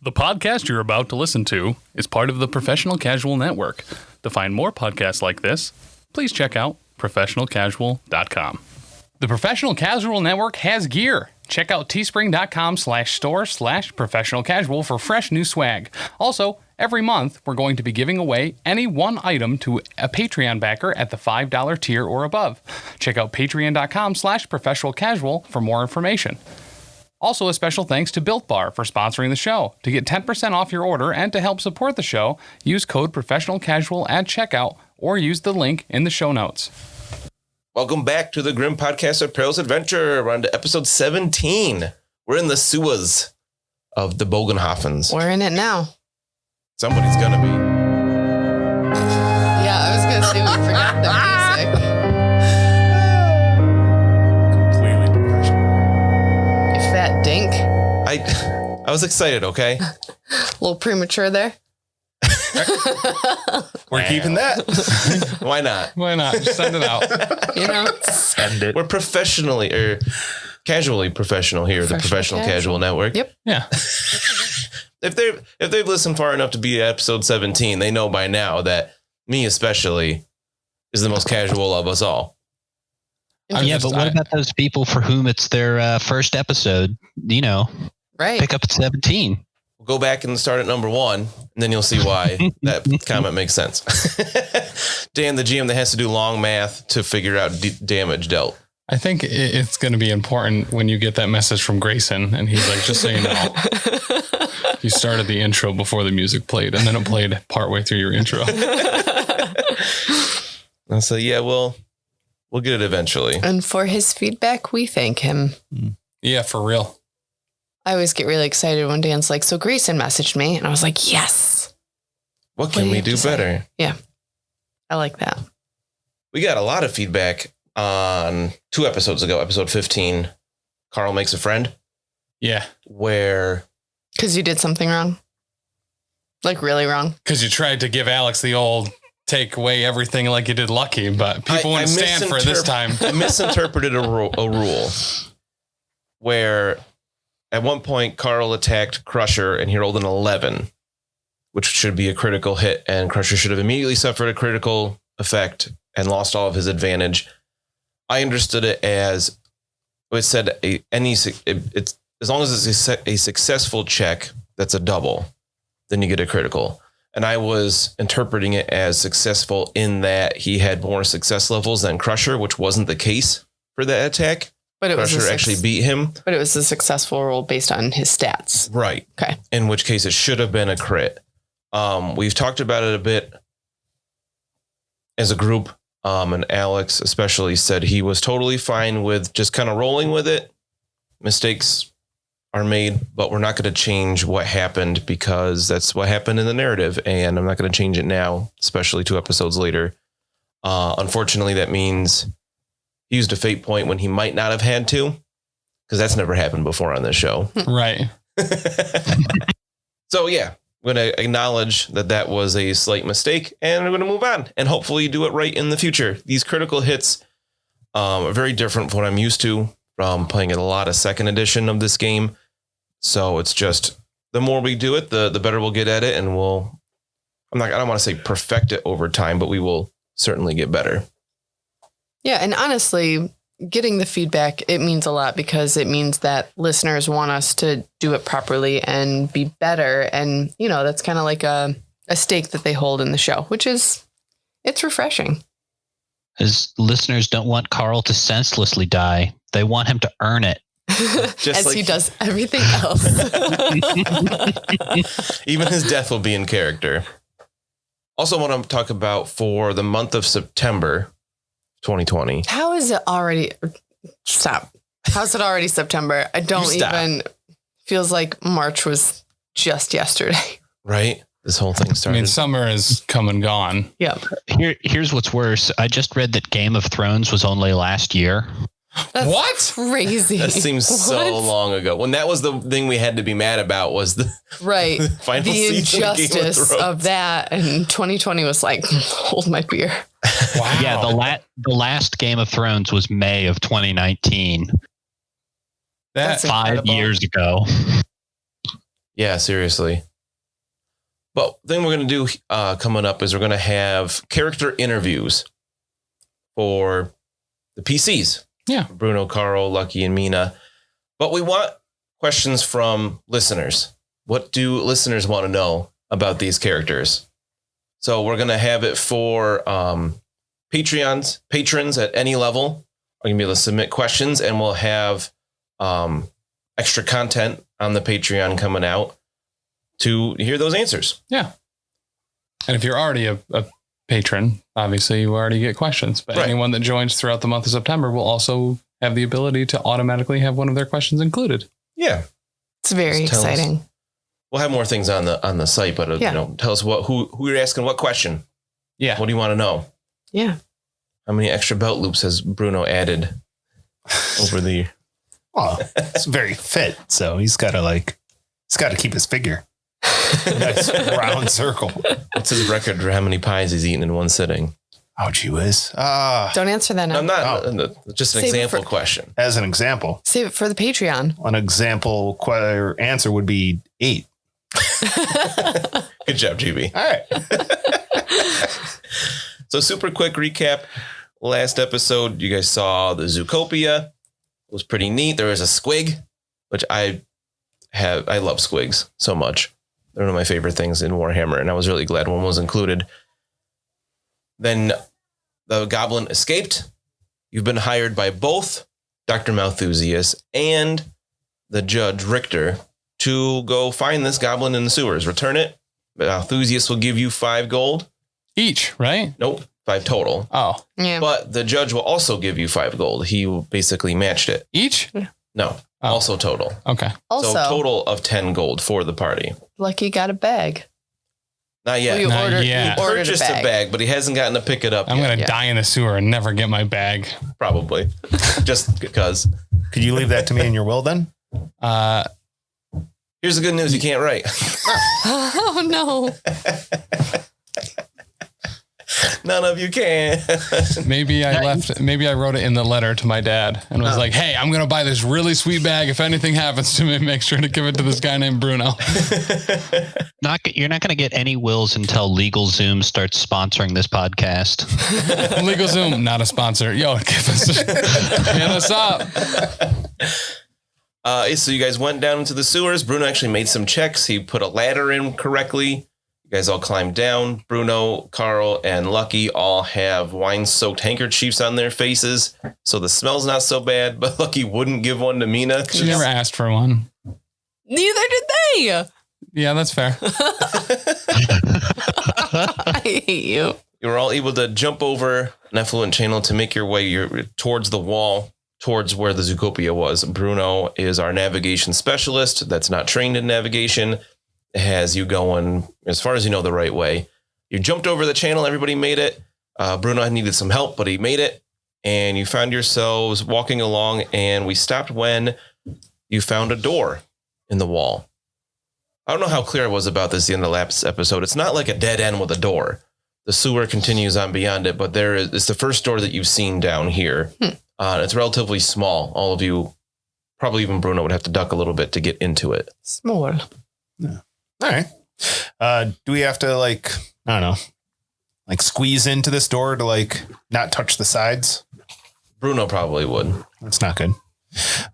The podcast you're about to listen to is part of the Professional Casual Network. To find more podcasts like this, please check out professionalcasual.com. The Professional Casual Network has gear. Check out teespring.com/store/professionalcasual for fresh new swag. Also, every month, we're going to be giving away any one item to a Patreon backer at the $5 tier or above. Check out patreon.com/professionalcasual for more information. Also, a special thanks to Built Bar for sponsoring the show. To get 10% off your order and to help support the show, use code ProfessionalCasual at checkout or use the link in the show notes. Welcome back to the Grim Podcast of Perilous Adventure. We're on to episode 17. We're in the sewers of the Bogenhafens. We're in it now. Somebody's gonna be. Yeah, I was gonna say we forgot the music. Completely professional. You fat dink. I was excited, okay? A little premature there. We're keeping that. Why not? Why not? Just send it out. You know? Send it. We're professionally or casually professional here, the Professional Casual Network. Yep. Yeah. If they've listened far enough to be at episode 17, they know by now that me especially is the most casual of us all. Yeah, but what about those people for whom it's their first episode? You know, Right. pick up at 17. We'll go back and start at number 1, and then you'll see why that comment makes sense. Dan, the GM that has to do long math to figure out damage dealt. I think it's going to be important when you get that message from Grayson and he's like, just so you know, you started the intro before the music played and then it played partway through your intro. And so, yeah, we'll get it eventually. And for his feedback, we thank him. Yeah, for real. I always get really excited when Dan's like, so Grayson messaged me. And I was like, yes. What can we do better? Yeah. I like that. We got a lot of feedback on 2 episodes ago, episode 15, Carl Makes a Friend. Yeah. Where... Because you did something wrong. Like really wrong. Because you tried to give Alex the old take away everything like you did Lucky, but people wouldn't stand for it this time. I misinterpreted a rule where at one point Carl attacked Crusher and he rolled an 11, which should be a critical hit, and Crusher should have immediately suffered a critical effect and lost all of his advantage. I understood it as it said it's as long as it's a successful check that's a double, then you get a critical. And I was interpreting it as successful in that he had more success levels than Crusher, which wasn't the case for that attack. But it Crusher actually beat him. But it was a successful roll based on his stats. Right. Okay. In which case it should have been a crit. We've talked about it a bit as a group. And Alex especially said he was totally fine with just kind of rolling with it. Mistakes are made, but we're not going to change what happened because that's what happened in the narrative. And I'm not going to change it now, especially 2 episodes later. Unfortunately, that means he used a fate point when he might not have had to, because that's never happened before on this show. Right. So, yeah, I'm going to acknowledge that was a slight mistake, and we're going to move on and hopefully do it right in the future. These critical hits are very different from what I'm used to from playing a lot of 2nd edition of this game. So it's just the more we do it, the better we'll get at it. And I don't want to say perfect it over time, but we will certainly get better. Yeah. And honestly, getting the feedback, it means a lot because it means that listeners want us to do it properly and be better. And, you know, that's kind of like a stake that they hold in the show, it's refreshing. As listeners don't want Carl to senselessly die. They want him to earn it. Just as he does everything else. Even his death will be in character. Also want to talk about for the month of September 2020. How is it already? Stop. How's it already September? I don't even. Feels like March was just yesterday. Right. This whole thing started. I mean, summer is come and gone. Yep. Here's what's worse. I just read that Game of Thrones was only last year. That's what? Crazy. That seems so long ago. When that was the thing we had to be mad about was the right. final the season injustice of that. And 2020 was like, hold my beer. Wow. Yeah, the last Game of Thrones was May of 2019. That's 5 years ago. Yeah, seriously. But the thing we're going to do coming up is we're going to have character interviews for the PCs. Yeah. Bruno, Carl, Lucky, and Mina. But we want questions from listeners. What do listeners want to know about these characters? So we're going to have it for patrons at any level. We're going to be able to submit questions, and we'll have extra content on the Patreon coming out to hear those answers. Yeah. And if you're already a patron, obviously you already get questions. But anyone that joins throughout the month of September will also have the ability to automatically have one of their questions included. Yeah. It's very exciting. We'll have more things on the site, but tell us who you're asking what question. Yeah. What do you want to know? Yeah. How many extra belt loops has Bruno added over the year? Well, it's very fit, so he's got to keep his figure. Nice round circle. What's his record for how many pies he's eaten in one sitting? Oh, gee whiz. Don't answer that now. I'm not. Just an example question. As an example. Save it for the Patreon. An example answer would be 8. Good job, GB. All right. So super quick recap. Last episode, you guys saw the Zootopia. It was pretty neat. There was a squig, which I love squigs so much. They're one of my favorite things in Warhammer, and I was really glad one was included. Then the goblin escaped. You've been hired by both Dr. Malthusius and the Judge Richter to go find this goblin in the sewers. Return it. Malthusius will give you 5 gold. Each, right? Nope, 5 total. Oh. Yeah. But the judge will also give you 5 gold. He basically matched it. Each? No, also total. Okay. Also, so total of 10 gold for the party. Lucky got a bag. Not yet. You purchased a bag, but he hasn't gotten to pick it up I'm yet. going to die in the sewer and never get my bag. Probably. Just because. Could you leave that to me in your will then? Here's the good news. You can't write. Oh, no. None of you can. Maybe I wrote it in the letter to my dad and was like, hey, I'm going to buy this really sweet bag. If anything happens to me, make sure to give it to this guy named Bruno. You're not going to get any wills until LegalZoom starts sponsoring this podcast. LegalZoom, not a sponsor. Yo, hit us up. So you guys went down into the sewers. Bruno actually made some checks. He put a ladder in correctly. You guys all climbed down. Bruno, Carl, and Lucky all have wine-soaked handkerchiefs on their faces, so the smell's not so bad, but Lucky wouldn't give one to Mina. She never asked for one. Neither did they. Yeah, that's fair. I hate you. You were all able to jump over an effluent channel to make your way towards the wall, towards where the Zootopia was. Bruno is our navigation specialist that's not trained in navigation. Has you going, as far as you know, the right way. You jumped over the channel. Everybody made it. Bruno needed some help, but he made it. And you found yourselves walking along, and we stopped when you found a door in the wall. I don't know how clear I was about this at the end of the last episode. It's not like a dead end with a door. The sewer continues on beyond it, but it's the first door that you've seen down here. It's relatively small. All of you, probably even Bruno, would have to duck a little bit to get into it. Small. Yeah. All right. Do we have to squeeze into this door to not touch the sides? Bruno probably would. That's not good.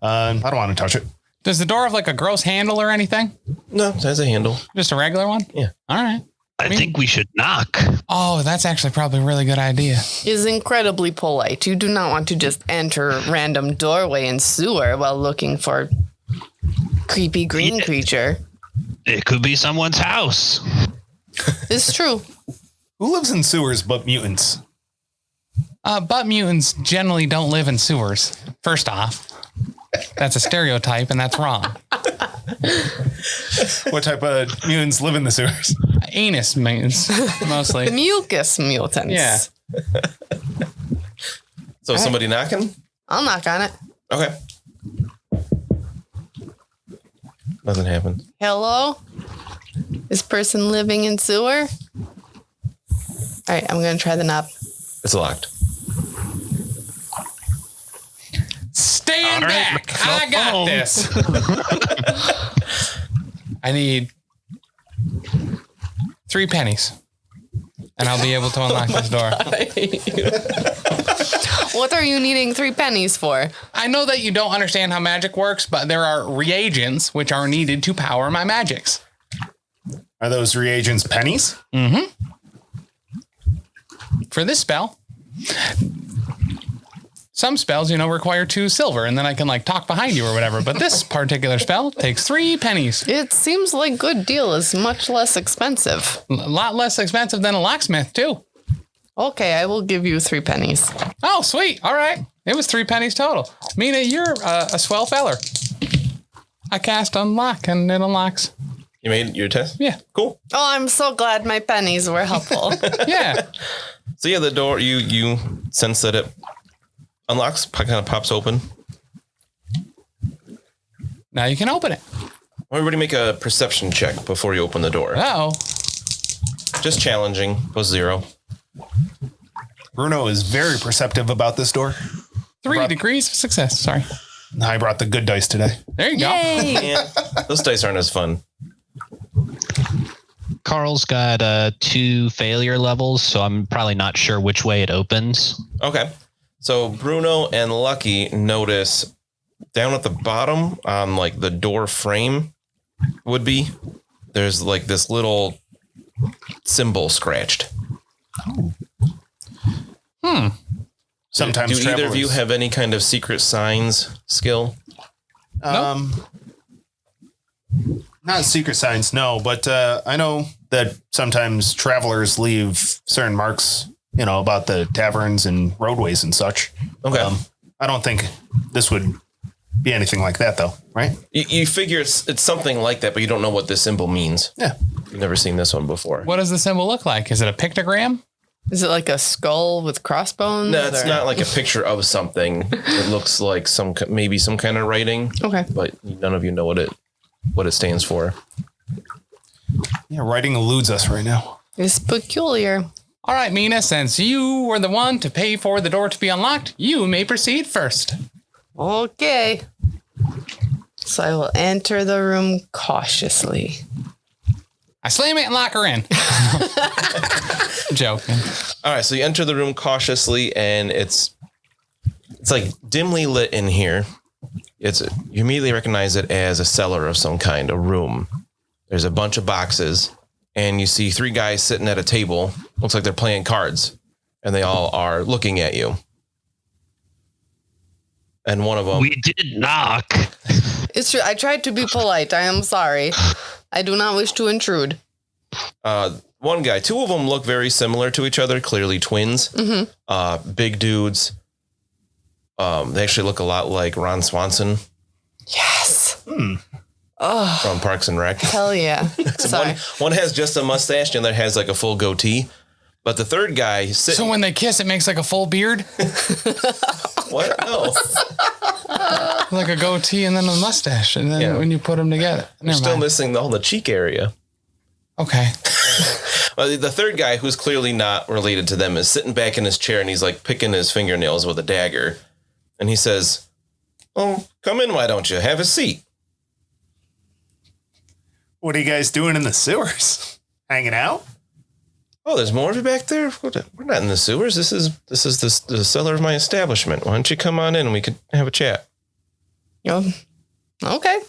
I don't want to touch it. Does the door have a gross handle or anything? No, it has a handle. Just a regular one? Yeah. All right. I think we should knock. Oh, that's actually probably a really good idea. Is incredibly polite. You do not want to just enter a random doorway in sewer while looking for creepy green creature. It could be someone's house. It's true. Who lives in sewers but mutants? But mutants generally don't live in sewers. First off, that's a stereotype and that's wrong. What type of mutants live in the sewers? Anus mutants, mostly. Mucus mutants. Yeah. So somebody knocking? I'll knock on it. Okay. Nothing happened. Hello? Is person living in sewer? All right, I'm going to try the knob. It's locked. Stand All right, back. I got this. I need 3 pennies. And I'll be able to unlock this door. What are you needing 3 pennies for? I know that you don't understand how magic works, but there are reagents which are needed to power my magics. Are those reagents pennies? Mm-hmm. For this spell, some spells, require 2 silver, and then I can talk behind you or whatever. But this particular spell takes 3 pennies. It seems like good deal is much less expensive. A lot less expensive than a locksmith, too. Okay, I will give you 3 pennies. Oh, sweet. All right. It was 3 pennies total. Mina, you're a swell feller. I cast unlock, and it unlocks. You made your test? Yeah. Cool. Oh, I'm so glad my pennies were helpful. Yeah. So yeah, the door, you sense that it unlocks, kind of pops open. Now you can open it. Everybody make a perception check before you open the door. Uh-oh. Just challenging, plus 0. Bruno is very perceptive about this door. 3 degrees of success. Sorry. I brought the good dice today. There you Yay! Yeah, those dice aren't as fun. Carl's got 2 failure levels, so I'm probably not sure which way it opens. Okay. So Bruno and Lucky notice down at the bottom on the door frame would be, there's this little symbol scratched. Sometimes do either of you have any kind of secret signs skill? Nope. Not secret signs, no, but I know that sometimes travelers leave certain marks, about the taverns and roadways and such. Okay. I don't think this would be anything like that, though, right? You figure it's something like that, but you don't know what this symbol means. Yeah. You've never seen this one before. What does the symbol look like? Is it a pictogram? Is it like a skull with crossbones? No, it's not like a picture of something. It looks like maybe some kind of writing. Okay. But none of you know what it stands for. Yeah, writing eludes us right now. It's peculiar. All right, Mina, since you were the one to pay for the door to be unlocked, you may proceed first. Okay. So I will enter the room cautiously. I slam it and lock her in. Joking. All right, so you enter the room cautiously, and it's dimly lit in here. You immediately recognize it as a cellar of some kind, a room. There's a bunch of boxes, and you see 3 guys sitting at a table. Looks like they're playing cards, and they all are looking at you. And one of them... We did knock. It's true. I tried to be polite. I am sorry. I do not wish to intrude. One guy, 2 of them look very similar to each other, clearly twins. Mm-hmm. Big dudes. They actually look a lot like Ron Swanson. Yes. From Parks and Rec. Hell yeah. Sorry. One has just a mustache, and the other has a full goatee. But the third guy... So when they kiss, it makes a full beard? What? No. Like a goatee and then a mustache. And then when you put them together. You're still missing all the cheek area. Okay. Well, the third guy, who's clearly not related to them, is sitting back in his chair, and he's picking his fingernails with a dagger. And he says, "Oh, come in, why don't you? Have a seat." What are you guys doing in the sewers? Hanging out? Oh, there's more of you back there? We're not in the sewers. This is the cellar of my establishment. Why don't you come on in and we could have a chat? Okay.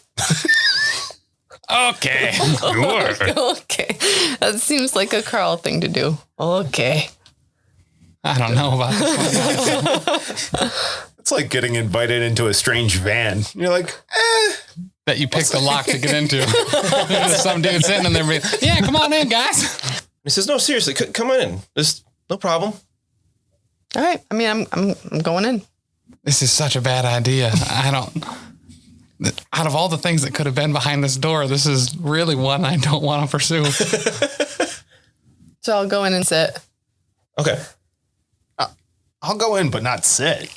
Okay. Sure. Okay. That seems like a Carl thing to do. Okay. I don't know about this one. It's like getting invited into a strange van. You're like, That you picked the lock to get into. There's some dude sitting in there being, yeah, come on in, guys. He says, "No, seriously, come on in. There's no problem." All right. I mean, I'm going in. This is such a bad idea. Out of all the things that could have been behind this door, this is really one I don't want to pursue. So I'll go in and sit. Okay. I'll go in, but not sit.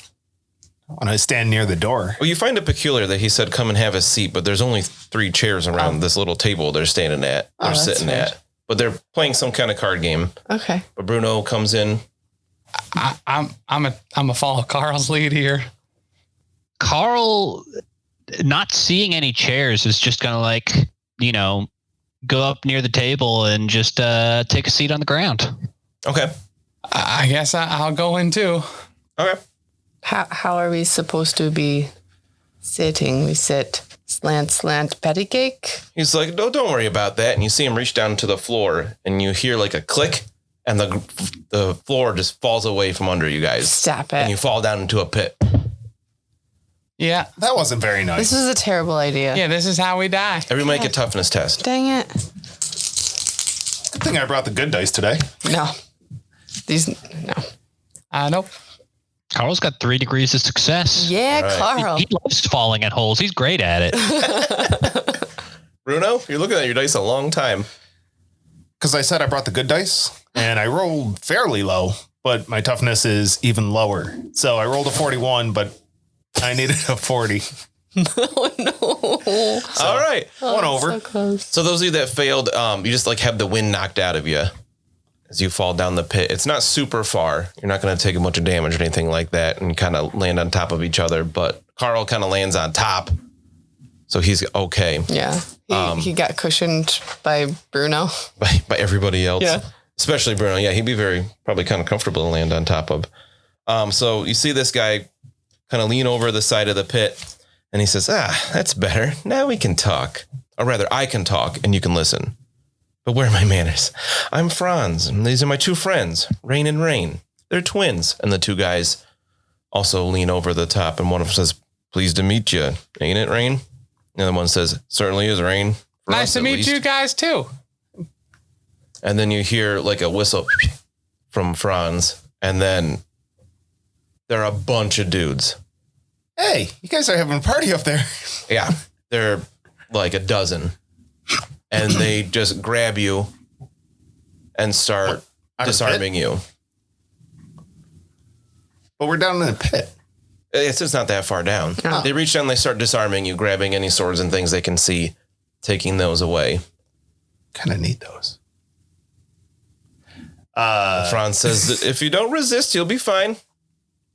I want to stand near the door. Well, you find it peculiar that he said, "Come and have a seat," but there's only 3 chairs around this little table they're standing at. They're sitting at. But they're playing some kind of card game. Okay. But Bruno comes in. I'm a follow Carl's lead here. Carl, not seeing any chairs, is just gonna go up near the table and just take a seat on the ground. Okay. I guess I'll go in too. Okay. How are we supposed to be sitting? We sit slant, patty cake. He's like, no, don't worry about that. And you see him reach down to the floor and you hear like a click and the floor just falls away from under you guys. Stop it. And you fall down into a pit. Yeah. That wasn't very nice. This is a terrible idea. Yeah, this is how we die. Everybody make a toughness test. Dang it. Good thing I brought the good dice today. No. No. Nope. Carl's got 3 degrees of success. Yeah, All right. Carl. He loves falling at holes. He's great at it. Bruno, you're looking at your dice a long time. Because I said I brought the good dice and I rolled fairly low, but my toughness is even lower. So I rolled a 41, but I needed a 40. Oh, no. So, all right. One over. So close. So those of you that failed, you just like have the wind knocked out of you as you fall down the pit. It's not super far. You're not going to take a bunch of damage or anything like that and kind of land on top of each other. But Carl kind of lands on top. So he's okay. Yeah. He got cushioned by Bruno. By everybody else. Yeah. Especially Bruno. Yeah, he'd be probably kind of comfortable to land on top of. So you see this guy kind of lean over the side of the pit and he says, that's better. Now we can talk. Or rather, I can talk and you can listen. But where are my manners? I'm Franz, and these are my 2 friends, Rain and Rain. They're twins. And the 2 guys also lean over the top, and one of them says, pleased to meet you. Ain't it, Rain? The other one says, certainly is, Rain. For Nice us, to at meet least." you guys too. And then you hear like a whistle from Franz, and then there are a bunch of dudes. Hey, you guys are having a party up there. Yeah, they're like a dozen. And they just grab you and start disarming you. But we're down in a pit. It's just not that far down. Oh. They reach down, they start disarming you, grabbing any swords and things they can see, taking those away. Kind of need those. Franz says that if you don't resist, you'll be fine.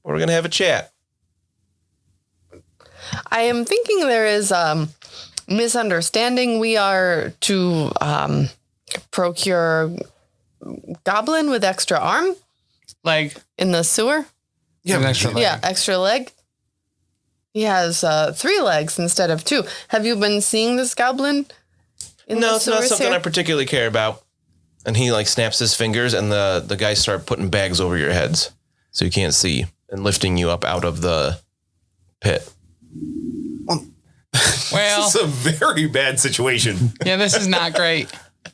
We're going to have a chat. I am thinking there is misunderstanding. We are to procure goblin with extra arm Like, in the sewer. an extra leg. Yeah, extra leg. He has 3 legs instead of 2. Have you been seeing this goblin? No, it's not sewers something here? I particularly care about. And he like snaps his fingers and the guys start putting bags over your heads so you can't see and lifting you up out of the pit. Well, It's a very bad situation. yeah, this is not great.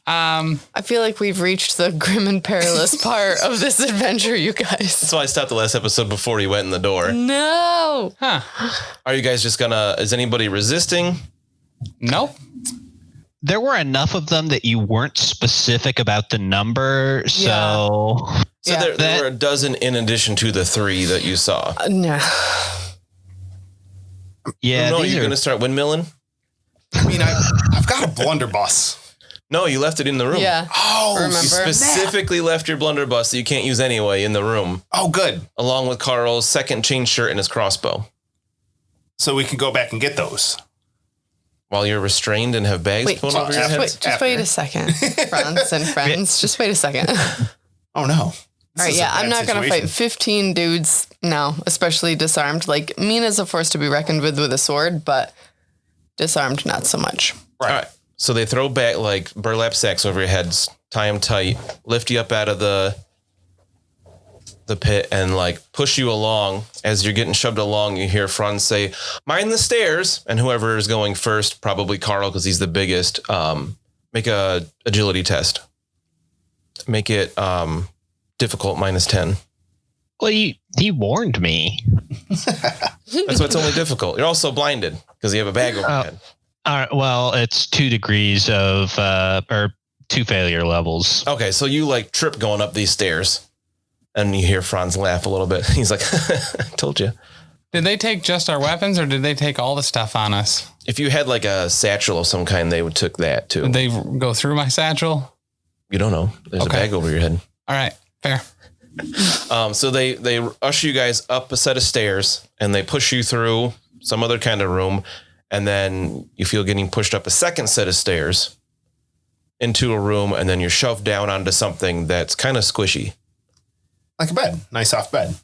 I feel like we've reached the grim and perilous part of this adventure, you guys. That's why I stopped the last episode before he went in the door. No. Huh. Are you guys just is anybody resisting? Nope. There were enough of them that you weren't specific about the number. So So Yeah. there were a dozen in addition to the 3 that you saw. No. yeah, No, these you're are, going to start windmilling? I mean, I've got a blunderbuss. No, you left it in the room. Yeah. Oh, Remember? You specifically left your blunderbuss that you can't use anyway in the room, Oh, good. along with Carl's second chain shirt and his crossbow. So we can go back and get those. While you're restrained and have bags Wait, put over your heads? just wait a second. Friends and friends, just wait a second. All Oh, no. right, yeah, I'm not going to fight 15 dudes now, especially disarmed. Like, Mina's a force to be reckoned with a sword, but disarmed, not so much. All right. So they throw back like burlap sacks over your heads, tie them tight, lift you up out of the pit and like push you along. As you're getting shoved along, you hear Franz say, mind the stairs. And whoever is going first, probably Carl, because he's the biggest, make a agility test. Make it difficult, -10. well, he warned me. That's why it's only difficult. You're also blinded because you have a bag over your head. All right. Well, it's 2 degrees of or 2 failure levels. Okay, so you like trip going up these stairs. And you hear Franz laugh a little bit. He's like, I told you. Did they take just our weapons or did they take all the stuff on us? If you had like a satchel of some kind, they would took that too. Did they go through my satchel? You don't know. There's Okay. a bag over your head. All right. Fair. So they usher you guys up a set of stairs and they push you through some other kind of room. And then you feel getting pushed up a second set of stairs into a room, and then you're shoved down onto something that's kind of squishy. Like a bed. Nice soft bed.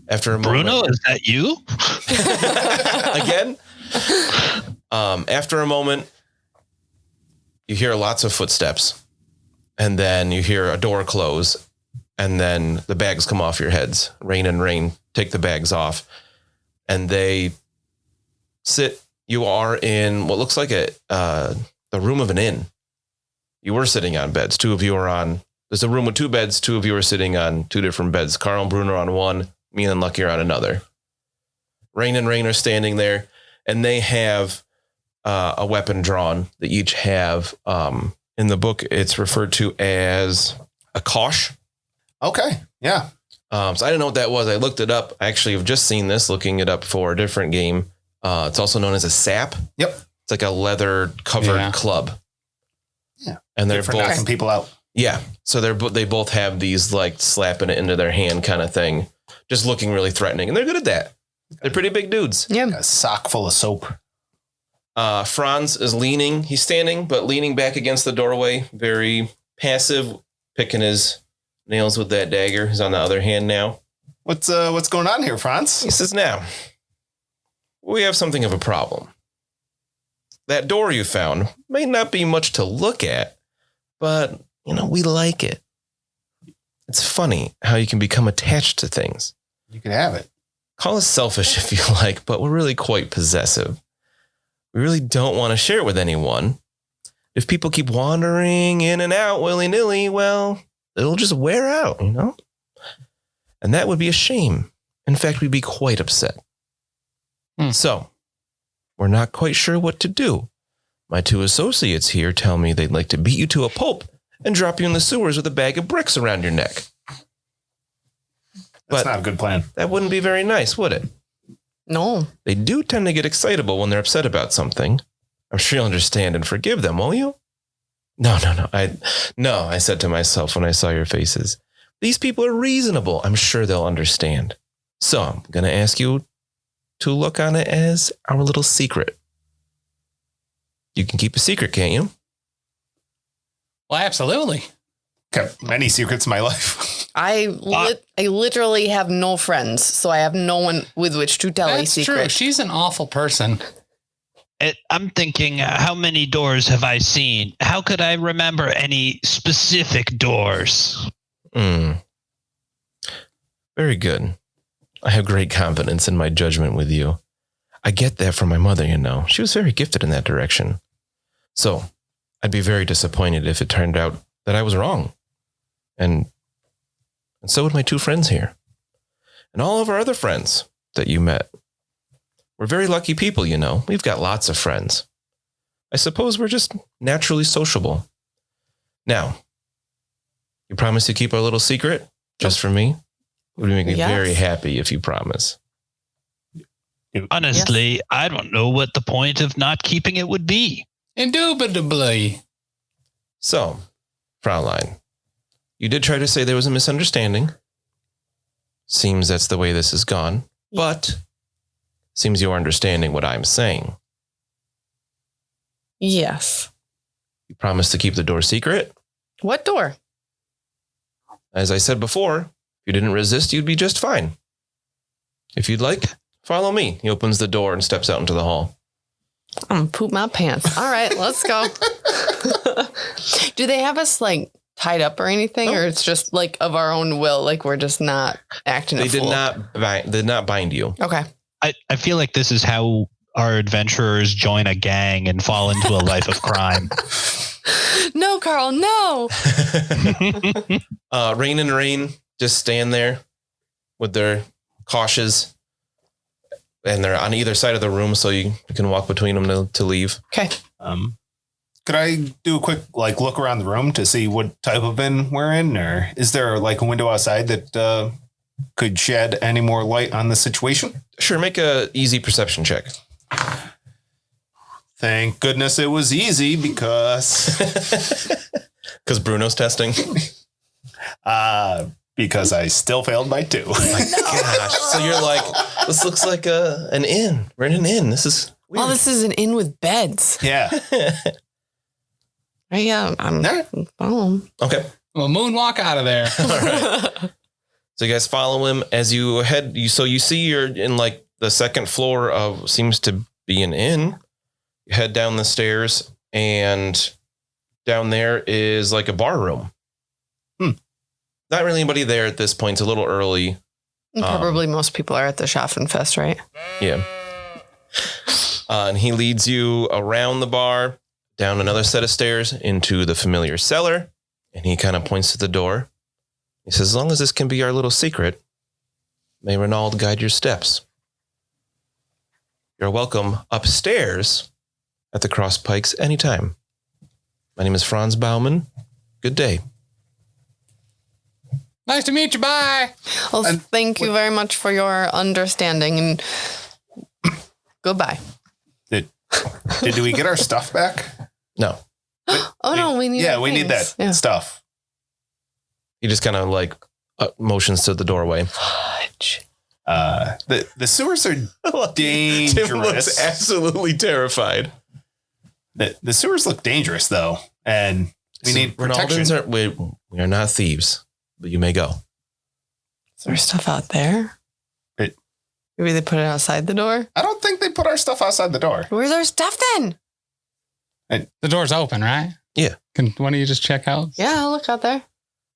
After a moment, Bruno, is that you? again, after a moment, you hear lots of footsteps, and then you hear a door close, and then the bags come off your heads. Rain and Rain take the bags off, and they sit. You are in what looks like the room of an inn. You were sitting on beds. Two of you are on. There's a room with two beds. Two of you are sitting on two different beds. Carl and Bruno are on one. Mina and Lucky are on another. Rain and Rain are standing there, and they have a weapon drawn. They each have, in the book, it's referred to as a kosh. Okay. Yeah. So I didn't know what that was. I looked it up. I actually have just seen this, looking it up for a different game. It's also known as a sap. Yep. It's like a leather covered club. Yeah. And they're for both knocking people out. Yeah. So they both have these like slapping it into their hand kind of thing, just looking really threatening. And they're good at that. They're pretty big dudes. Yeah. A sock full of soap. Franz is leaning. He's standing, but leaning back against the doorway, very passive, picking his nails with that dagger. He's on the other hand now. What's going on here, Franz? He says, now, we have something of a problem. That door you found may not be much to look at, but, we like it. It's funny how you can become attached to things. You can have it. Call us selfish if you like, but we're really quite possessive. We really don't want to share it with anyone. If people keep wandering in and out willy-nilly, well, it'll just wear out, And that would be a shame. In fact, we'd be quite upset. So, we're not quite sure what to do. My two associates here tell me they'd like to beat you to a pulp and drop you in the sewers with a bag of bricks around your neck. That's not a good plan. That wouldn't be very nice, would it? No. They do tend to get excitable when they're upset about something. I'm sure you'll understand and forgive them, won't you? No. I said to myself when I saw your faces. These people are reasonable. I'm sure they'll understand. So I'm going to ask you to look on it as our little secret. You can keep a secret, can't you? Well, absolutely. Kept many secrets in my life. I literally have no friends, so I have no one with which to tell a That's secret. true. She's an awful person. I'm thinking, how many doors have I seen? How could I remember any specific doors? Very good. I have great confidence in my judgment with you. I get that from my mother, She was very gifted in that direction. So I'd be very disappointed if it turned out that I was wrong. And so would my two friends here. And all of our other friends that you met. We're very lucky people, We've got lots of friends. I suppose we're just naturally sociable. Now, you promise to keep our little secret just for me? It would make me very happy if you promise. Honestly, I don't know what the point of not keeping it would be. Indubitably. So, Fraulein, you did try to say there was a misunderstanding. Seems that's the way this has gone. But seems you're understanding what I'm saying. Yes. You promise to keep the door secret? What door? As I said before, if you didn't resist, you'd be just fine. If you'd like, follow me. He opens the door and steps out into the hall. I'm gonna poop my pants. All right, let's go. Do they have us tied up or anything, or it's just of our own will? We're just not acting. They did not bind you. Okay. I feel like this is how our adventurers join a gang and fall into a life of crime. No, Carl, no. Rain and Rain just stand there with their cautious, and they're on either side of the room, so you can walk between them to leave. Okay. Could I do a quick look around the room to see what type of inn we're in, or is there a window outside that could shed any more light on the situation? Sure, make a easy perception check. Thank goodness it was easy because Bruno's testing. Because I still failed by 2. Oh my gosh! So you're this looks like an inn. We're in an inn. This is Oh, this is an inn with beds. Yeah. Right, yeah, I'm follow him. Okay. Well, moonwalk out of there. All right. So you guys follow him as you head. So you see you're in like the second floor of seems to be an inn. You head down the stairs, and down there is like a bar room. Not really anybody there at this point. It's a little early. Probably most people are at the Schaffenfest, right? Yeah. And he leads you around the bar, down another set of stairs into the familiar cellar. And he kind of points to the door. He says, as long as this can be our little secret, may Renaud guide your steps. You're welcome upstairs at the Cross Pikes anytime. My name is Franz Baumann. Good day. Nice to meet you. Bye. Well, thank you very much for your understanding, and goodbye. Did we get our stuff back? No. Oh, no, we need we need that stuff. He just kind of like motions to the doorway. The sewers are dangerous. Tim looks absolutely terrified. The sewers look dangerous, though, and we need protection. We are not thieves, but you may go. Is there stuff out there? Maybe they put it outside the door? I don't think they put our stuff outside the door. Where's our stuff then? The door's open, right? Yeah. Why don't you just check out? Yeah, I'll look out there.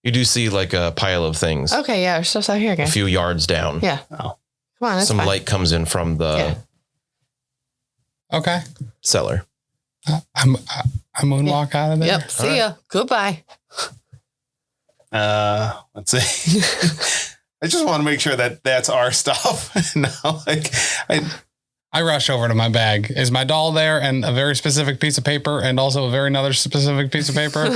You do see like a pile of things. Okay, yeah, our stuff's out here again. A few yards down. Yeah. Oh. Come on, it's Some fine. light comes in from the Okay. cellar. I moonwalk out of there. Yep, see ya. Goodbye. Let's see. I just want to make sure that that's our stuff. No, I rush over to my bag. Is my doll there and a very specific piece of paper and also a very another specific piece of paper?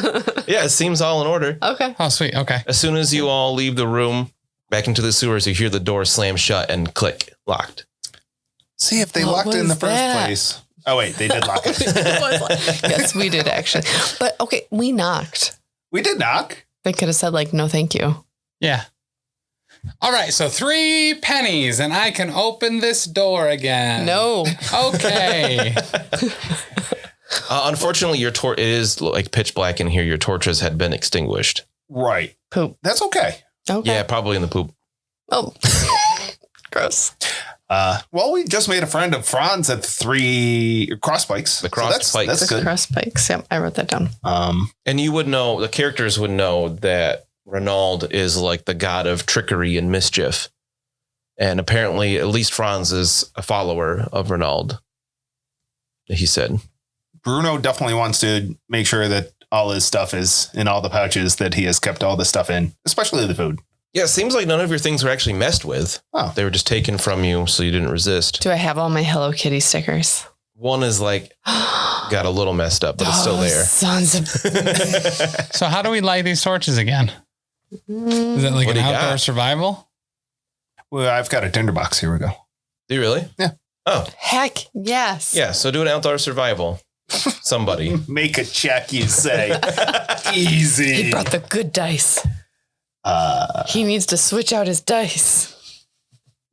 Yeah, it seems all in order. Okay. Oh, sweet. Okay. As soon as you all leave the room, back into the sewers, you hear the door slam shut and click, locked. see if they What locked it in the was first that? place. Oh wait, they did lock it. Yes, we did actually. But okay, we knocked. We did knock. They could have said like, no, thank you. Yeah. All right. So 3 pennies and I can open this door again. No. Okay. Unfortunately, it is like pitch black in here. Your torches had been extinguished. Right. Poop. That's okay. Okay. Yeah, probably in the poop. Oh, gross. Well, we just made a friend of Franz at 3 Cross Pikes. The Cross Pikes. That's The good. cross pikes. Yep, I wrote that down. And you would know, the characters would know that Renaud is like the god of trickery and mischief. And apparently, at least Franz is a follower of Renaud, he said. Bruno definitely wants to make sure that all his stuff is in all the pouches that he has kept all the stuff in, especially the food. Yeah, it seems like none of your things were actually messed with. Oh. They were just taken from you, so you didn't resist. Do I have all my Hello Kitty stickers? One is like got a little messed up, but it's still there. Sons of. So how do we light these torches again? Is it like What an do you outdoor got? survival? Well, I've got a tinderbox. Here we go. Do you really? Yeah. Oh, Heck yes. yeah. So do an outdoor survival. Somebody. Make a check, you say. Easy. He brought the good dice. He needs to switch out his dice.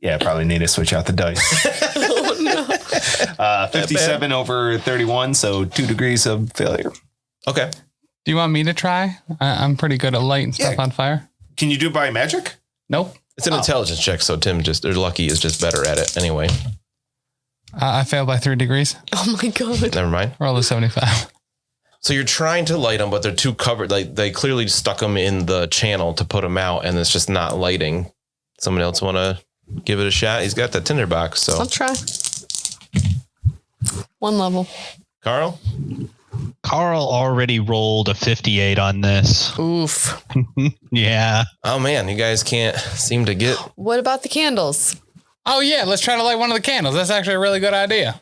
Yeah, probably need to switch out the dice. Oh no. 57 over 31, so 2 degrees of failure. Okay. Do you want me to try? I'm pretty good at lighting stuff Yeah. on fire. Can you do it by magic? Nope. It's an intelligence check, so Tim or Lucky is just better at it anyway. I failed by 3 degrees. Oh my god. Never mind. Roll a 75. So you're trying to light them, but they're too covered. Like they clearly stuck them in the channel to put them out, and it's just not lighting. Someone else want to give it a shot? He's got the tinderbox. So I'll try. 1 level. Carl, Carl already rolled a 58 on this. Oof. Yeah. oh man, you guys can't seem to get. What about the candles? Oh yeah, let's try to light one of the candles. That's actually a really good idea.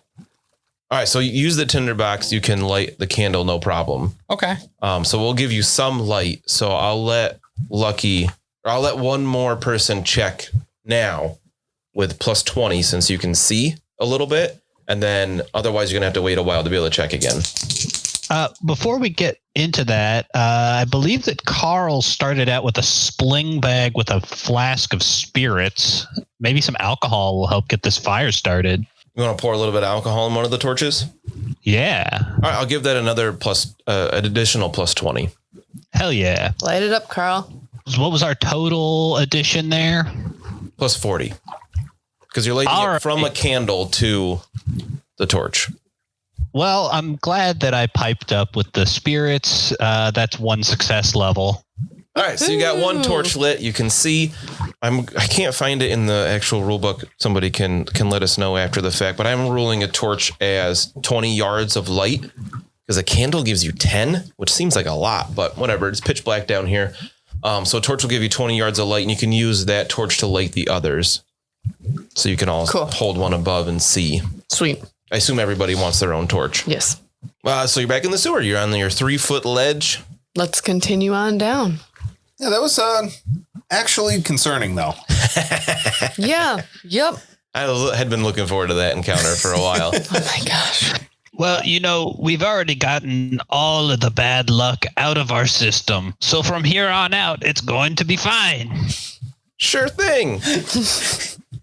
All right, so you use the tinderbox. You can light the candle, no problem. Okay. So we'll give you some light. So I'll let one more person check now with plus 20 since you can see a little bit. And then otherwise you're going to have to wait a while to be able to check again. Before we get into that, I believe that Carl started out with a sling bag with a flask of spirits. Maybe some alcohol will help get this fire started. You want to pour a little bit of alcohol in one of the torches? Yeah. All right, I'll give that another an additional plus 20. Hell yeah. Light it up, Carl. What was our total addition there? Plus 40. Because you're lighting it from a candle to the torch. Well, I'm glad that I piped up with the spirits. That's 1 success level. All right, so you got 1 torch lit. You can see, I can't find it in the actual rule book. Somebody can let us know after the fact, but I'm ruling a torch as 20 yards of light because a candle gives you 10, which seems like a lot, but whatever. It's pitch black down here. So a torch will give you 20 yards of light, and you can use that torch to light the others. So you can all hold one above and see. Sweet. I assume everybody wants their own torch. Yes. So you're back in the sewer. You're on your 3-foot ledge. Let's continue on down. Yeah, that was actually concerning, though. Yeah. Yep. I had been looking forward to that encounter for a while. Oh my gosh. Well, we've already gotten all of the bad luck out of our system. So from here on out, it's going to be fine. Sure thing.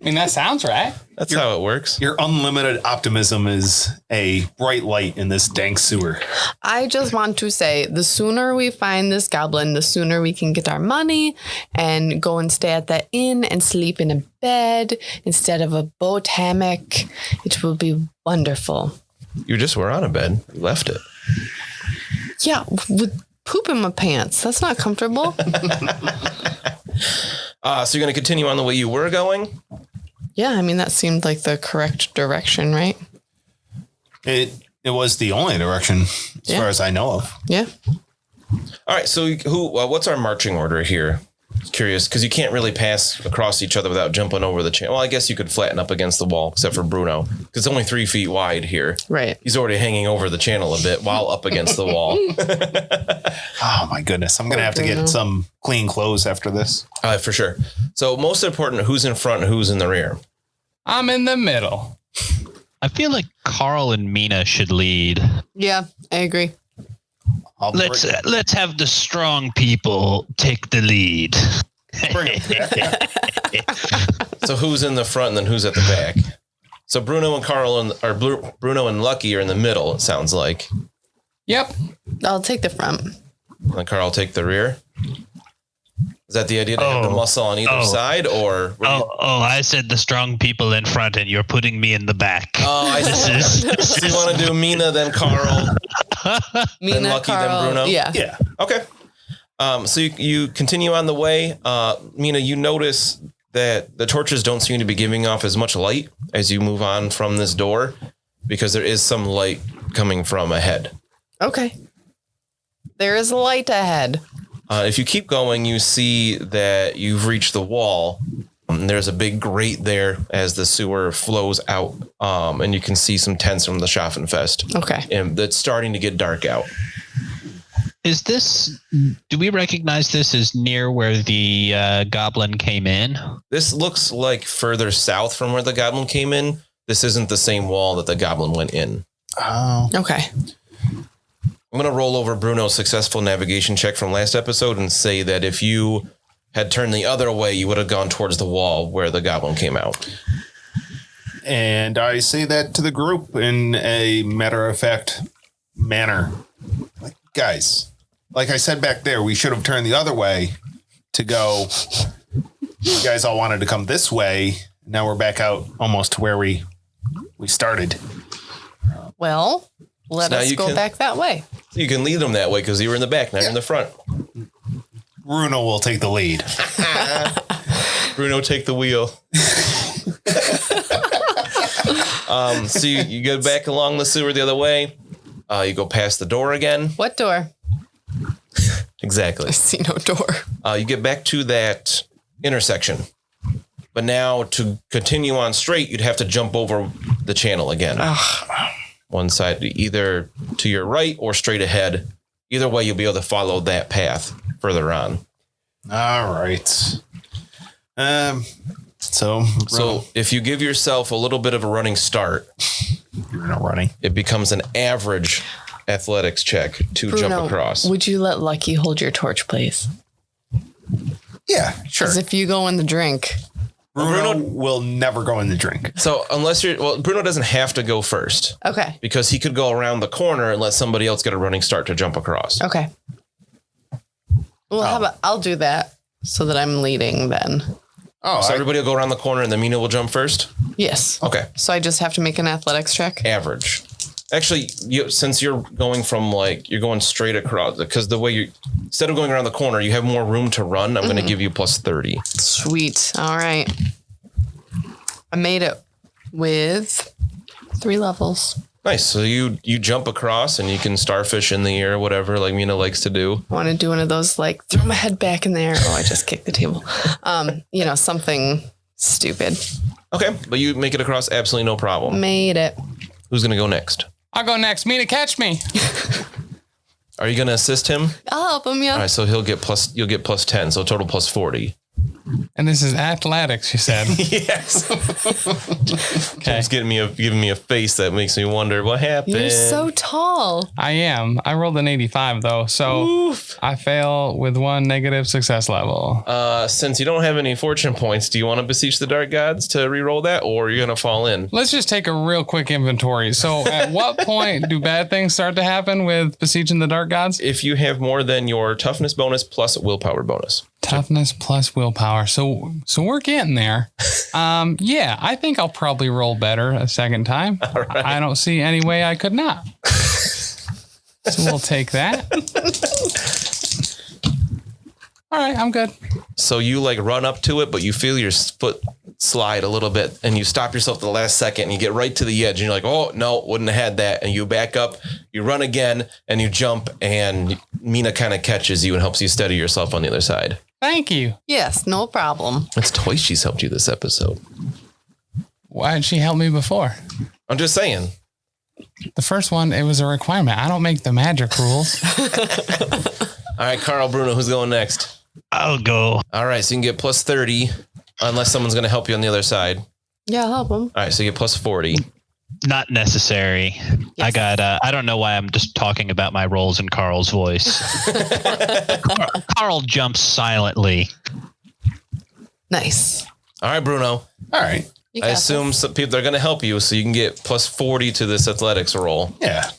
I mean, that sounds right. That's how it works. Your unlimited optimism is a bright light in this dank sewer. I just want to say the sooner we find this goblin, the sooner we can get our money and go and stay at the inn and sleep in a bed instead of a boat hammock. It will be wonderful. You just were on a bed. You left it. Yeah, with poop in my pants. That's not comfortable. So you're going to continue on the way you were going? Yeah, I mean, that seemed like the correct direction, right? It was the only direction as far as I know of. Yeah. All right. So what's our marching order here? Curious, because you can't really pass across each other without jumping over the channel. Well, I guess you could flatten up against the wall, except for Bruno, because it's only 3 feet wide here. Right. He's already hanging over the channel a bit while up against the wall. Oh, my goodness. I'm going to have to get some clean clothes after this. For sure. So most important, who's in front and who's in the rear? I'm in the middle. I feel like Carl and Mina should lead. Yeah, I agree. Let's have the strong people take the lead. So who's in the front and then who's at the back? So Bruno and Lucky are in the middle, it sounds like. Yep. I'll take the front. And Carl will take the rear. Is that the idea to have the muscle on either side, or? I said the strong people in front, and you're putting me in the back. Oh, I see. So you want to do Mina, then Carl, Mina, then Lucky, Carl, then Bruno? Yeah. Okay. So you continue on the way. Mina, you notice that the torches don't seem to be giving off as much light as you move on from this door, because there is some light coming from ahead. Okay. There is a light ahead. If you keep going, you see that you've reached the wall. There's a big grate there as the sewer flows out, and you can see some tents from the Schaffenfest. Okay. And it's starting to get dark out. Do we recognize this as near where the goblin came in? This looks like further south from where the goblin came in. This isn't the same wall that the goblin went in. Oh. Okay. I'm going to roll over Bruno's successful navigation check from last episode and say that if you had turned the other way, you would have gone towards the wall where the goblin came out. And I say that to the group in a matter-of-fact manner. Like, guys, like I said back there, we should have turned the other way to go. You guys all wanted to come this way. Now we're back out almost to where we started. Well, let us go back that way. You can lead them that way because you were in the back, now you're in the front. Bruno will take the lead. Bruno, take the wheel. So you go back along the sewer the other way. You go past the door again. What door? Exactly. I see no door. You get back to that intersection. But now to continue on straight, you'd have to jump over the channel again. One side, either to your right or straight ahead. Either way, you'll be able to follow that path further on. All right. So if you give yourself a little bit of a running start, you're not running. It becomes an average athletics check to Bruno, jump across. Would you let Lucky hold your torch, please? Yeah, sure. Because if you go in the drink. Bruno will never go in the drink. So Bruno doesn't have to go first. Okay. Because he could go around the corner and let somebody else get a running start to jump across. Okay. Well, how about I'll do that so that I'm leading then. Oh, so everybody will go around the corner and then Mina will jump first? Yes. Okay. So I just have to make an athletics check? Average. Actually, since you're going from you're going straight across, because the way instead of going around the corner, you have more room to run. I'm going to give you plus 30. Sweet. All right. I made it with 3 levels. Nice. So you jump across and you can starfish in the air, whatever, like Mina likes to do. I want to do one of those, throw my head back in there. Oh, I just kicked the table. Something stupid. Okay. But you make it across absolutely no problem. Made it. Who's going to go next? I'll go next. Mina, catch me. Are you going to assist him? I'll help him, yeah. All right. So you'll get plus 10. So total plus 40. And this is athletics, you said. Yes. Okay. Jim's giving me a face that makes me wonder what happened. You're so tall. I am. I rolled an 85 though, so I fail with 1 negative success level. Since you don't have any fortune points, do you want to beseech the dark gods to re-roll that, or are you gonna fall in? Let's just take a real quick inventory. So at what point do bad things start to happen with beseeching the dark gods? If you have more than your toughness bonus plus willpower bonus. Toughness plus willpower. So we're getting there. Yeah, I think I'll probably roll better a second time. All right. I don't see any way I could not. So we'll take that. All right, I'm good. So you run up to it, but you feel your foot slide a little bit and you stop yourself at the last second and you get right to the edge and you're like, oh no, wouldn't have had that. And you back up, you run again and you jump and Mina kind of catches you and helps you steady yourself on the other side. Thank you. Yes, no problem. That's twice she's helped you this episode. Why did she help me before? I'm just saying. The first one, it was a requirement. I don't make the magic rules. All right, Carl, Bruno, who's going next? I'll go. All right, so you can get plus 30 unless someone's going to help you on the other side. Yeah, I'll help him. All right, so you get plus 40. Not necessary. Yes. I got, I don't know why I'm just talking about my rolls in Carl's voice. Carl jumps silently. Nice. All right, Bruno. All right. I assume some people are going to help you, so you can get plus 40 to this athletics roll. Yeah.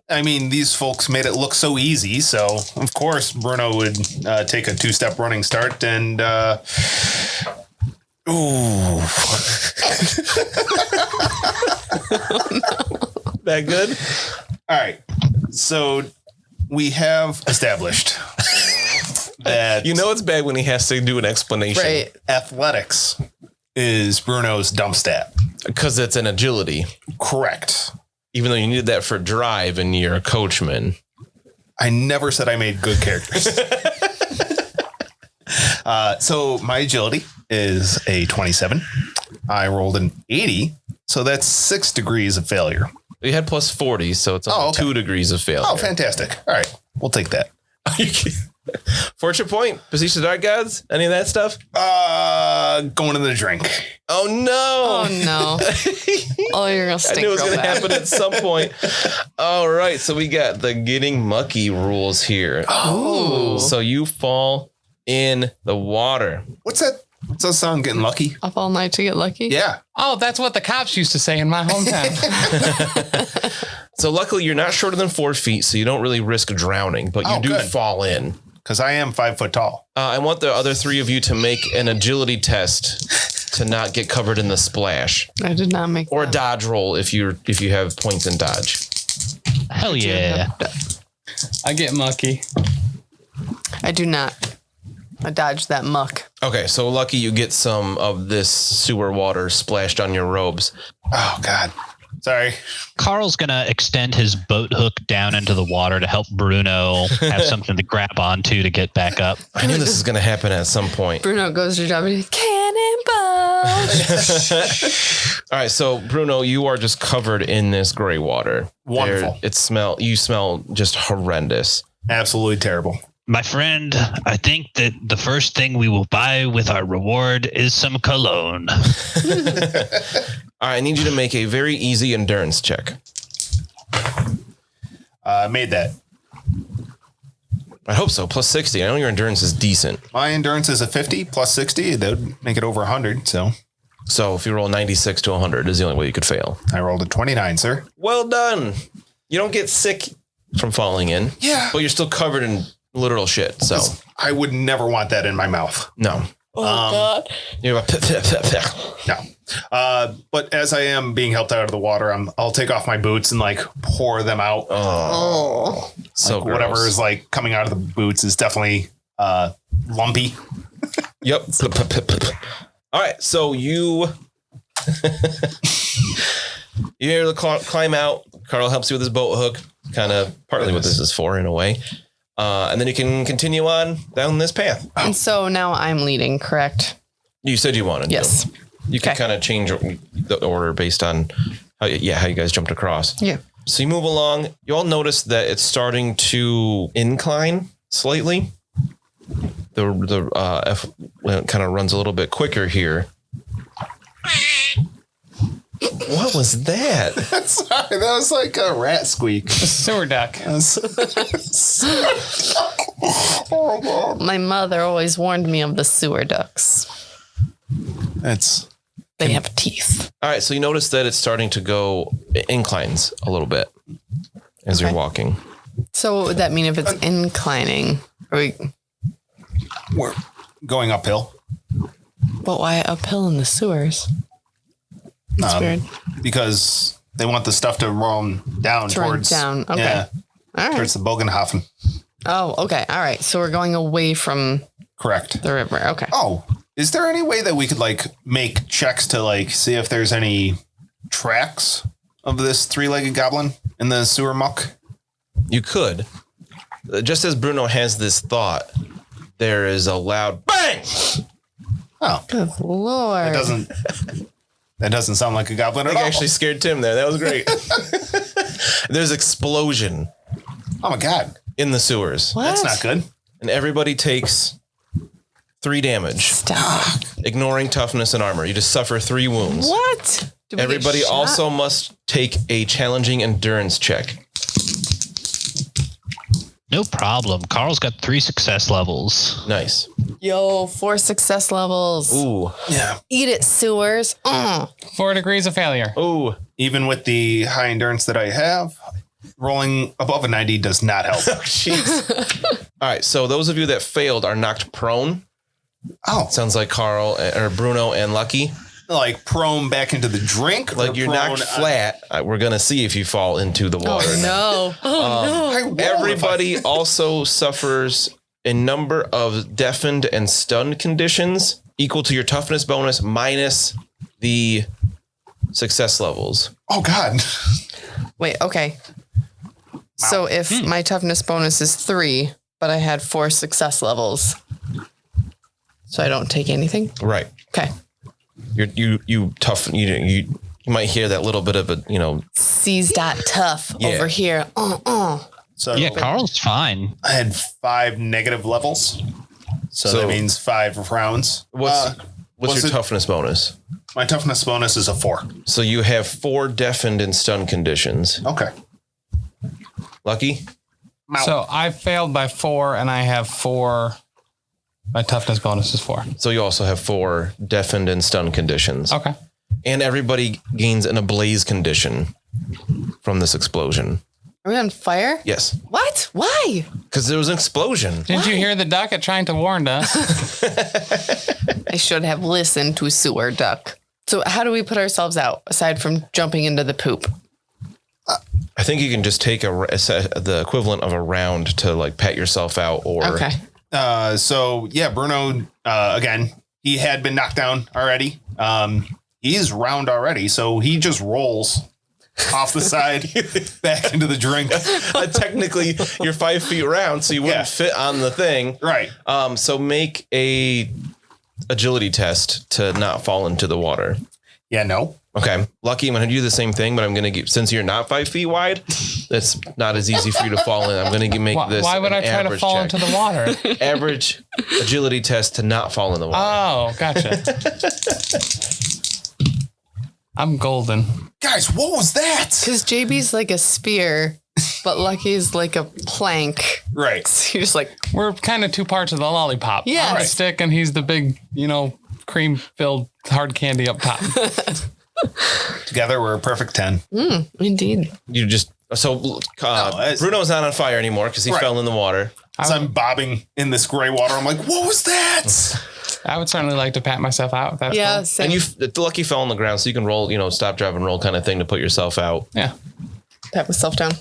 I mean, these folks made it look so easy, so of course Bruno would take a 2-step running start and ooh. That good? All right. So we have established that it's bad when he has to do an explanation. Right. Athletics is Bruno's dump stat. Because it's an agility. Correct. Even though you needed that for drive and you're a coachman. I never said I made good characters. So my agility is a 27. I rolled an 80. So that's 6 degrees of failure. You had plus 40, so it's only 2 degrees of failure. Oh, fantastic. All right. We'll take that. Fortune point, beseech the dark gods, any of that stuff? Going to the drink. Oh no! Oh no! Oh, you're gonna stink. I knew it was real gonna bad. happen at some point. All right, so we got the getting mucky rules here. Oh, so you fall in the water. What's that? What's that song? Getting lucky? Up all night to get lucky. Yeah. Oh, that's what the cops used to say in my hometown. So luckily you're not shorter than 4 feet, so you don't really risk drowning, but you do fall in. Because I am 5 foot tall. I want the other 3 of you to make an agility test to not get covered in the splash. I did not make Or that. a dodge roll if you have points in dodge. Hell yeah. I get mucky. I do not. I dodged that muck. Okay, so lucky you get some of this sewer water splashed on your robes. Oh, God. Sorry. Carl's going to extend his boat hook down into the water to help Bruno have something to grab onto to get back up. I knew this was going to happen at some point. Bruno goes to job and he's cannonball. All right, so Bruno, you are just covered in this gray water. Wonderful. You smell just horrendous. Absolutely terrible. My friend, I think that the first thing we will buy with our reward is some cologne. All right, I need you to make a very easy endurance check. Made that. I hope so. Plus 60. I know your endurance is decent. My endurance is a 50 plus 60. That would make it over 100. So if you roll 96 to 100 is the only way you could fail. I rolled a 29, sir. Well done. You don't get sick from falling in. Yeah. But you're still covered in literal shit. So I would never want that in my mouth. no. Oh, God. You're like, No. But as I am being helped out of the water, I'll take off my boots and like pour them out. Oh. so Like, whatever gross. is like coming out of the boots is definitely lumpy. Yep. All right. So you you're able to climb out. Carl helps you with his boat hook. Kind of partly what this is for in a way. And then you can continue on down this path. And so now I'm leading, correct? You said you wanted Yes. to. You can Okay. kind of change the order based on how you guys jumped across. Yeah. So you move along. You all notice that it's starting to incline slightly. The F kind of runs a little bit quicker here. What was that? Sorry, that was like a rat squeak. Sewer duck. My mother always warned me of the sewer ducks. They have teeth. All right, so you notice that it's starting to go inclines a little bit as you're walking. So what would that mean if it's inclining? We're going uphill. But why uphill in the sewers? That's weird. Because they want the stuff to run down To run towards down. Okay. Yeah, All right. towards the Bogenhafen. Oh, okay. All right. So we're going away from Correct. the river. Okay. Oh, is there any way that we could like make checks to like see if there's any tracks of this three-legged goblin in the sewer muck? You could. Just as Bruno has this thought, there is a loud bang. Oh, Good Lord. that doesn't sound like a goblin at I all. actually scared Tim there. That was great. There's explosion Oh my God, in the sewers. What? that's not good. And everybody takes 3 damage, Stop. ignoring toughness and armor. You just suffer 3 wounds. What? Did we get Everybody shot? also must take a challenging endurance check. No problem. Carl's got 3 success levels. Nice. Yo, 4 success levels. Ooh. Yeah, Eat it, sewers. 4 degrees of failure. Ooh. even with the high endurance that I have, rolling above a 90 does not help. Jeez. All right. So those of you that failed are knocked prone. Oh, Sounds like Carl or Bruno and Lucky. like prone back into the drink? Like or you're prone knocked flat. We're going to see if you fall into the water. Oh, no. Oh, I will if Everybody also suffers a number of deafened and stunned conditions equal to your toughness bonus minus the success levels. Oh God. Wait, okay. So if my toughness bonus is 3, but I had 4 success levels, so I don't take anything? Right. Okay. You tough. You might hear that little bit of a C's dot tough Yeah. over here. So Yeah, Carl's fine. I had 5 negative levels. So So- that means 5 rounds. what's was your it- toughness bonus? My toughness bonus is a 4. So you have 4 deafened and stunned conditions. Okay. Lucky. So I failed by 4 and I have 4. My toughness bonus is 4. So you also have 4 deafened and stunned conditions. Okay. And everybody gains an ablaze condition from this explosion. Are we on fire? Yes. What? Why? Because there was an explosion. Didn't you hear the duck at trying to warn us? I should have listened to sewer duck. So how do we put ourselves out aside from jumping into the poop? I think you can just take the equivalent of a round to like pat yourself out or Okay. So yeah, Bruno, again, he had been knocked down already. He's round already. So he just rolls off the side back into the drink. technically you're 5 feet round, so you wouldn't fit on the thing. Right. So make a agility test to not fall into the water. Yeah, no. Okay. Lucky, I'm going to do the same thing, but I'm going to give, since you're not 5 feet wide, that's not as easy for you to fall in. I'm going to make this. Why would I an try to average fall check. into the water? Average agility test to not fall in the water. Oh, gotcha. I'm golden. Guys, what was that? Because JB's like a spear But Lucky's like a plank. Right. So you're just like, We're kind of two parts of the lollipop. Yeah. I'm the Right. stick and he's the big, cream-filled hard candy up top. Together, we're a perfect 10. indeed. You just Bruno's not on fire anymore because he Right. fell in the water. As I'm bobbing in this gray water, I'm like, what was that? I would certainly like to pat myself out. If that's Yeah, cool. same. And Lucky fell on the ground, so you can roll, stop, drop, and roll kind of thing to put yourself out. Yeah. Pat myself down.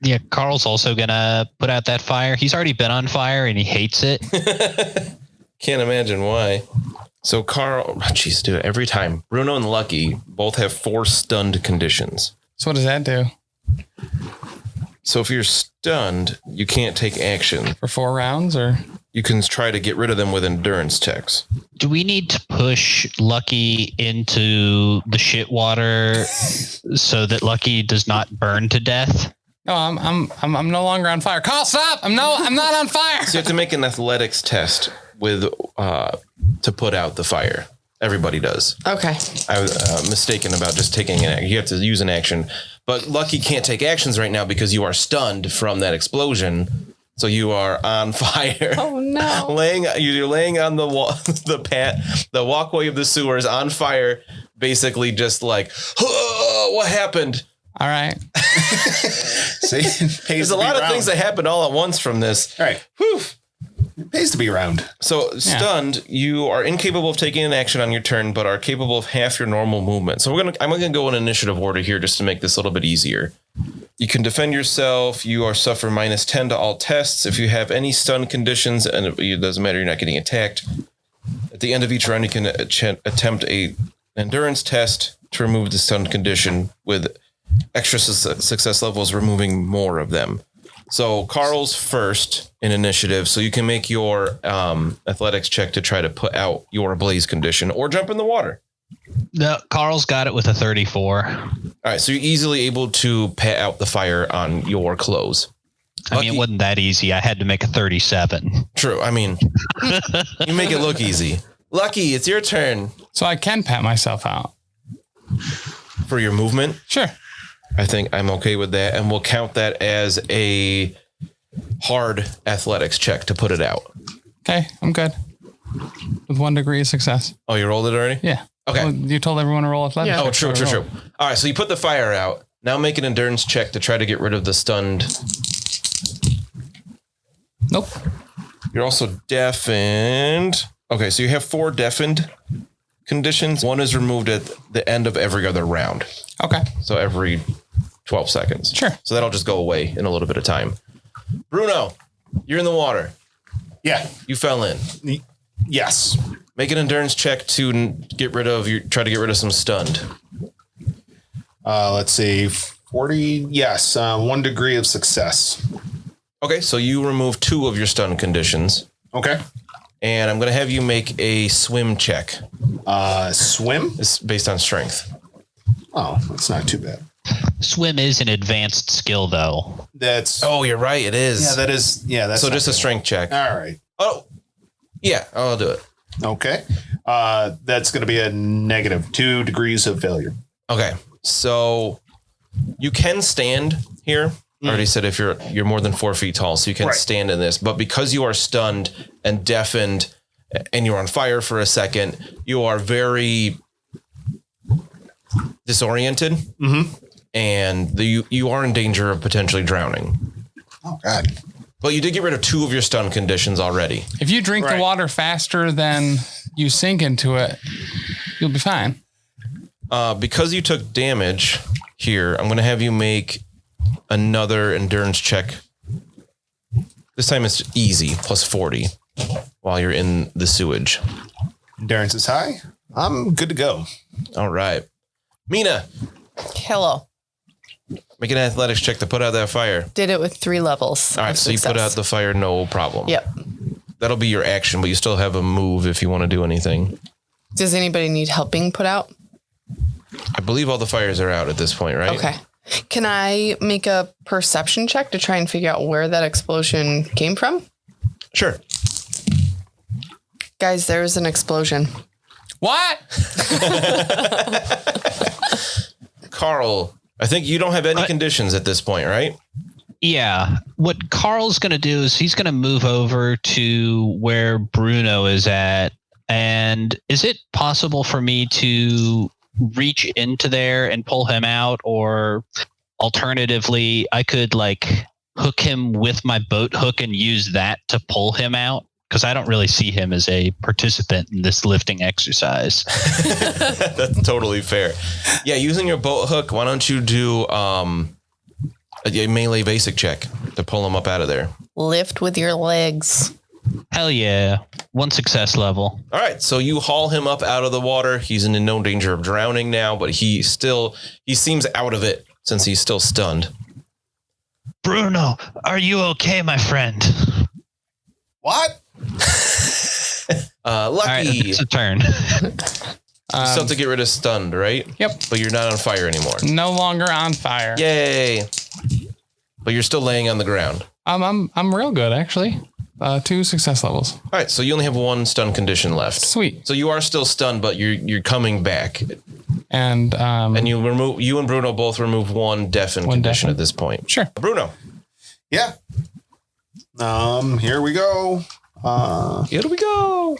Yeah, Carl's also gonna put out that fire. He's already been on fire and he hates it. Can't imagine why. So Carl, dude, every time Bruno and Lucky both have 4 stunned conditions. So what does that do? So if you're stunned, you can't take action. For 4 rounds or? You can try to get rid of them with endurance checks. Do we need to push Lucky into the shit water so that Lucky does not burn to death? No, I'm no longer on fire. Carl, stop! I'm not on fire. So you have to make an athletics test with to put out the fire. Everybody does. Okay. I was mistaken about just taking an action. You have to use an action. But Lucky can't take actions right now because you are stunned from that explosion. So you are on fire. Oh no. You're laying on the the walkway of the sewers on fire, basically just like, oh, what happened? All right. See, There's a lot of things that happen all at once from this. All right. Whew. It pays to be around. So stunned, you are incapable of taking an action on your turn, but are capable of half your normal movement. So I'm gonna go in initiative order here just to make this a little bit easier. You can defend yourself. You are suffer -10 to all tests. If you have any stun conditions, and it doesn't matter, you're not getting attacked. At the end of each round, you can attempt a endurance test to remove the stun condition with extra success levels, removing more of them. So Carl's first in initiative, so you can make your athletics check to try to put out your blaze condition or jump in the water. No, Carl's got it with a 34. All right, so you're easily able to pat out the fire on your clothes. I mean, it wasn't that easy. I had to make a 37. True. I mean, you make it look easy. Lucky, it's your turn. So I can pat myself out. For your movement, Sure. I think I'm okay with that, and we'll count that as a hard athletics check to put it out. Okay, I'm good. With 1 degree of success. Oh, you rolled it already? Yeah. Okay. Well, you told everyone to roll athletics. Yeah. Oh, true. All right, so you put the fire out. Now make an endurance check to try to get rid of the stunned. Nope. You're also deafened. Okay, so you have 4 deafened conditions. 1 is removed at the end of every other round. Okay. So every 12 seconds. Sure. So that'll just go away in a little bit of time. Bruno, you're in the water. Yeah. You fell in. Yes. Make an endurance check to try to get rid of some stunned. Let's see. 40. Yes. 1 degree of success. Okay, so you remove 2 of your stun conditions. Okay. And I'm going to have you make a swim check. Swim? It's based on strength. Oh, that's not too bad. Swim is an advanced skill, though. That's. Oh, you're right. It is. Yeah, that is. Yeah, that's. So not just a bad. strength check. All right. Oh, yeah, I'll do it. Okay. That's going to be a negative 2 degrees of failure. Okay, so you can stand here. I already said if you're more than 4 feet tall, so you can Right. stand in this. But because you are stunned and deafened, and you're on fire for a second, you are very disoriented, and you are in danger of potentially drowning. Oh, God. But you did get rid of 2 of your stun conditions already. If you drink Right. the water faster than you sink into it, you'll be fine. Because you took damage here, I'm going to have you make another endurance check. This time it's easy, plus 40, while you're in the sewage. Endurance is high. I'm good to go. All right. Mina, Hello. make an athletics check to put out that fire. Did it with 3 levels. All right, of so you put success. out the fire, no problem. Yep. That'll be your action, but you still have a move if you want to do anything. Does anybody need helping put out? I believe all the fires are out at this point, right? Okay. Can I make a perception check to try and figure out where that explosion came from? Sure. Guys, there's an explosion. What? Carl, I think you don't have any conditions at this point, right? Yeah. What Carl's going to do is he's going to move over to where Bruno is at. And is it possible for me to reach into there and pull him out? Or alternatively, I could like hook him with my boat hook and use that to pull him out? Because I don't really see him as a participant in this lifting exercise. That's totally fair. Yeah, using your boat hook, why don't you do a melee basic check to pull him up out of there? Lift with your legs. Hell yeah. 1 success level. All right, so you haul him up out of the water. He's in no danger of drowning now, but he seems out of it since he's still stunned. Bruno, are you okay, my friend? What? Lucky. All right, it's a turn. You still have to get rid of stunned, right? Yep. But you're not on fire anymore. No longer on fire. Yay. But you're still laying on the ground. I'm real good, actually. 2 success levels. All right, so you only have 1 stun condition left. Sweet. So you are still stunned, but you're coming back. And you and Bruno both remove 1 deafen condition at this point. Sure. Bruno. Yeah. Here we go. Here we go.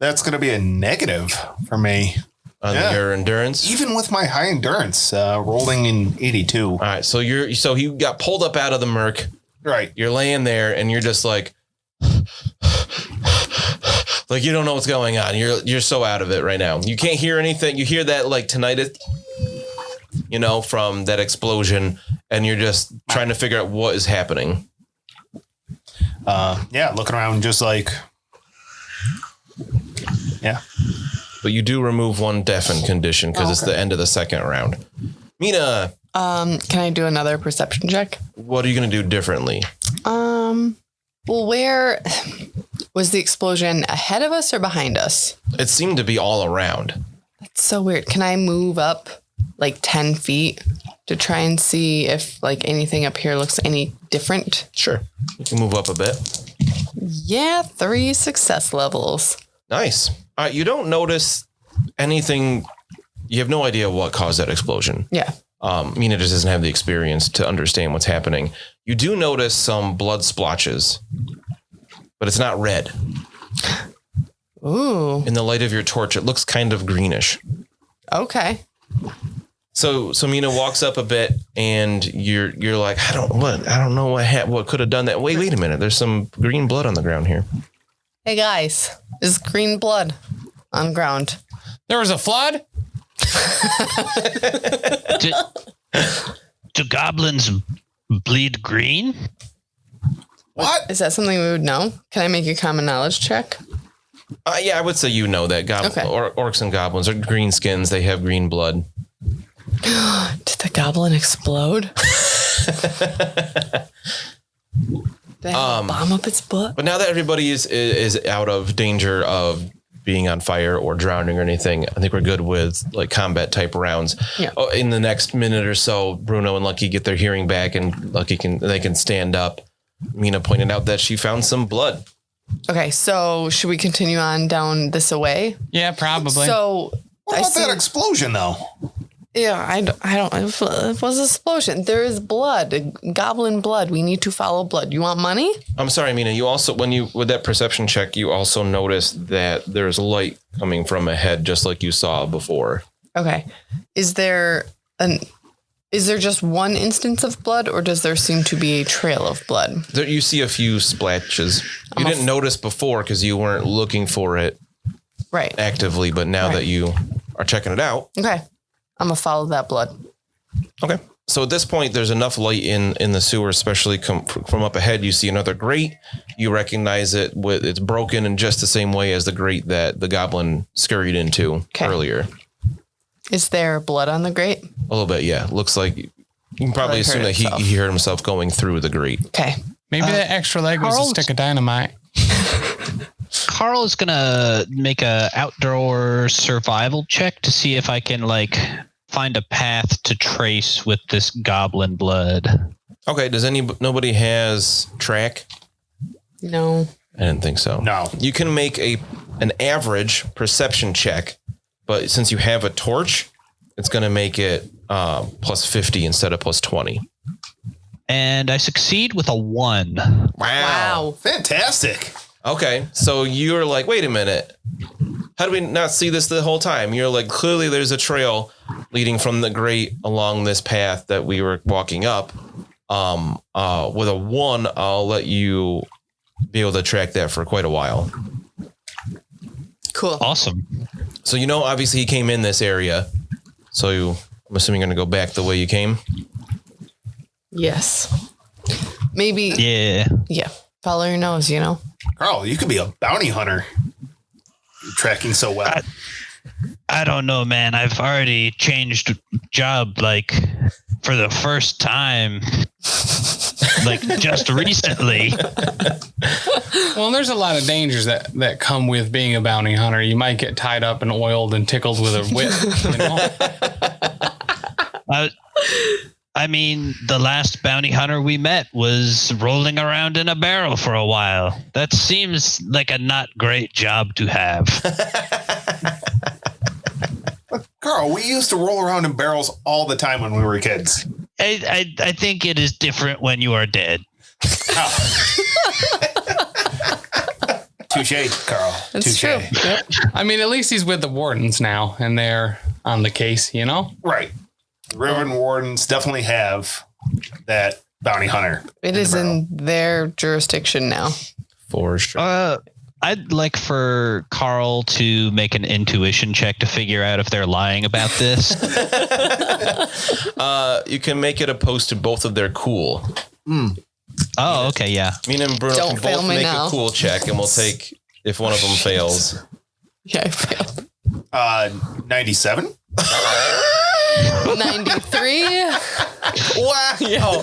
That's going to be a negative for me. On your endurance? Even with my high endurance, rolling in 82. All right, so he got pulled up out of the murk. Right. You're laying there and you're just like you don't know what's going on. You're so out of it right now. You can't hear anything. You hear that like tinnitus, from that explosion, and you're just trying to figure out what is happening. Looking around just like, yeah. But you do remove 1 deafen condition because it's the end of the second round. Mina. Can I do another perception check? What are you going to do differently? Well, where was the explosion, ahead of us or behind us? It seemed to be all around. That's so weird. Can I move up like 10 feet to try and see if like anything up here looks any different? Sure. You can move up a bit. Yeah, 3 success levels. Nice. All right, you don't notice anything. You have no idea what caused that explosion. Yeah. Mina just doesn't have the experience to understand what's happening. You do notice some blood splotches, but it's not red. Ooh. In the light of your torch, it looks kind of greenish. Okay. So Mina walks up a bit, and you're like, I don't know what could have done that. Wait a minute. There's some green blood on the ground here. Hey guys, is green blood on ground? there was a flood. Do goblins bleed green? What? Is that something we would know? Can I make a common knowledge check? Yeah, I would say that orcs and goblins are green skins. They have green blood. Did the goblin explode? Did it have a bomb up its butt? But now that everybody is out of danger of being on fire or drowning or anything, I think we're good with like combat type rounds. Yeah. In the next minute or so, Bruno and Lucky get their hearing back, and Lucky can stand up. Mina pointed out that she found some blood. Okay, so should we continue on down this away? Yeah, probably. So What about that explosion, though? Yeah, I don't. It was an explosion. There is blood, goblin blood. We need to follow blood. You want money? I'm sorry, Mina. You also, with that perception check, you also noticed that there's light coming from ahead, just like you saw before. Okay. Is there just one instance of blood, or does there seem to be a trail of blood? There, you see a few splashes. You didn't notice before because you weren't looking for it right actively, but now that you are checking it out. Okay. I'm going to follow that blood. Okay. So at this point, there's enough light in the sewer, especially from up ahead. You see another grate. You recognize it. It's broken in just the same way as the grate that the goblin scurried into earlier. Is there blood on the grate? A little bit, yeah. Looks like you can probably assume that he heard himself going through the grate. Okay. Maybe that extra leg was a stick of dynamite. Carl is going to make a outdoor survival check to see if I can find a path to trace with this goblin blood. Okay. Does nobody has track? No. I didn't think so. No. You can make an average perception check, but since you have a torch, it's going to make it plus 50 instead of plus 20. And I succeed with a 1. Wow. Fantastic. Okay, so you're like, wait a minute. How do we not see this the whole time? You're like, clearly there's a trail leading from the grate along this path that we were walking up. With a 1, I'll let you be able to track that for quite a while. Cool. Awesome. So, obviously he came in this area. So I'm assuming you're going to go back the way you came. Yes. Maybe. Yeah. Yeah. Follow your nose, Carl, you could be a bounty hunter. You're tracking so well. I don't know, man. I've already changed job for the first time, just recently. Well, there's a lot of dangers that come with being a bounty hunter. You might get tied up and oiled and tickled with a whip. I mean, the last bounty hunter we met was rolling around in a barrel for a while. That seems like a not great job to have. Carl, we used to roll around in barrels all the time when we were kids. I think it is different when you are dead. Touche, Carl. That's Touche. true. Yep. I mean, at least he's with the wardens now, and they're on the case, Right. Reverend Wardens definitely have that bounty hunter. It is in their jurisdiction now. For sure. I'd like for Carl to make an intuition check to figure out if they're lying about this. You can make it opposed to both of their cool. Oh, okay, yeah. Mina and Bruno Don't can fail both me make now. a cool check, and we'll take if one of them fails. Yeah, I failed. 97? 93. Wow.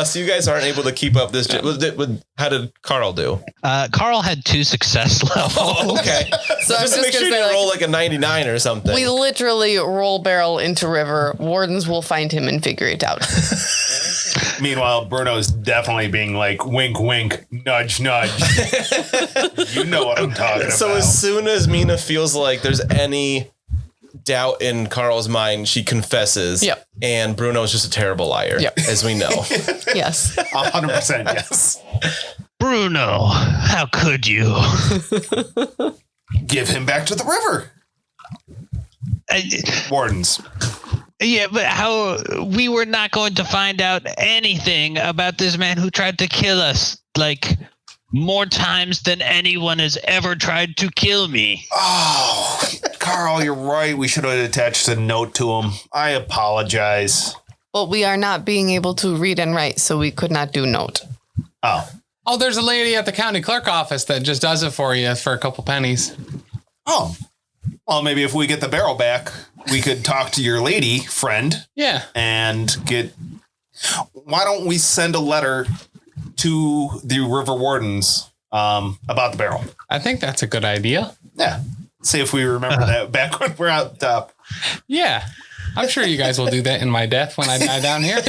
So you guys aren't able to keep up this. How did Carl do? Carl had 2 success levels. Oh, okay. So I'm Just to just make sure gonna you say, didn't roll like a 99 or something. we literally roll barrel into river. Wardens will find him and figure it out. Meanwhile, Bruno's definitely being like, wink, wink, nudge, nudge. You know what I'm talking about. So as soon as Mina feels like there's any doubt in Carl's mind, she confesses. Yep. And Bruno is just a terrible liar, Yep. as we know. Yes. 100% yes. Bruno, how could you? Give him back to the river. Wardens. Yeah, but how we were not going to find out anything about this man who tried to kill us more times than anyone has ever tried to kill me. Oh, Carl, you're right. We should have attached a note to him. I apologize. Well, we are not being able to read and write, so we could not do note. Oh, there's a lady at the county clerk office that just does it for you for a couple pennies. Oh, well, maybe if we get the barrel back, we could talk to your lady friend. Yeah. And why don't we send a letter to the river wardens about the barrel? I think that's a good idea. Yeah. See if we remember that back when we're out top. Yeah. I'm sure you guys will do that in my death when I die down here.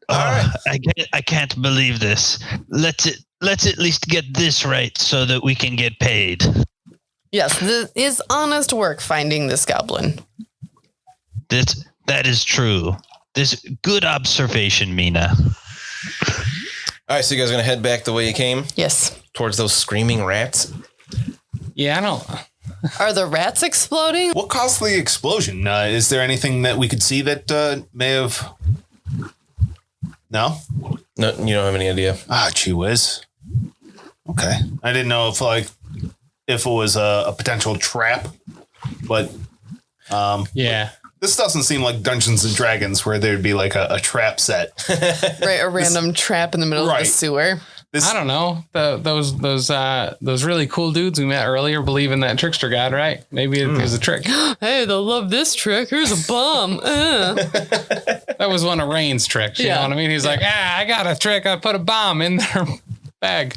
I can't believe this. Let's at least get this right so that we can get paid. Yes, this is honest work finding this goblin. That is true. This good observation, Mina. All right, so you guys are going to head back the way you came? Yes. Towards those screaming rats? Yeah, I don't... Are the rats exploding? What caused the explosion? Is there anything that we could see that may have... No? No, you don't have any idea. Gee whiz. Okay. I didn't know if it was a potential trap, but Yeah. this doesn't seem like Dungeons and Dragons where there'd be like a trap set. Right, a random trap in the middle of Right. the sewer. I don't know. Those really cool dudes we met earlier believe in that trickster god, right? Maybe it was a trick. Hey, they'll love this trick. Here's a bomb. That was one of Rain's tricks. You know what I mean? He's like, I got a trick. I put a bomb in their bag.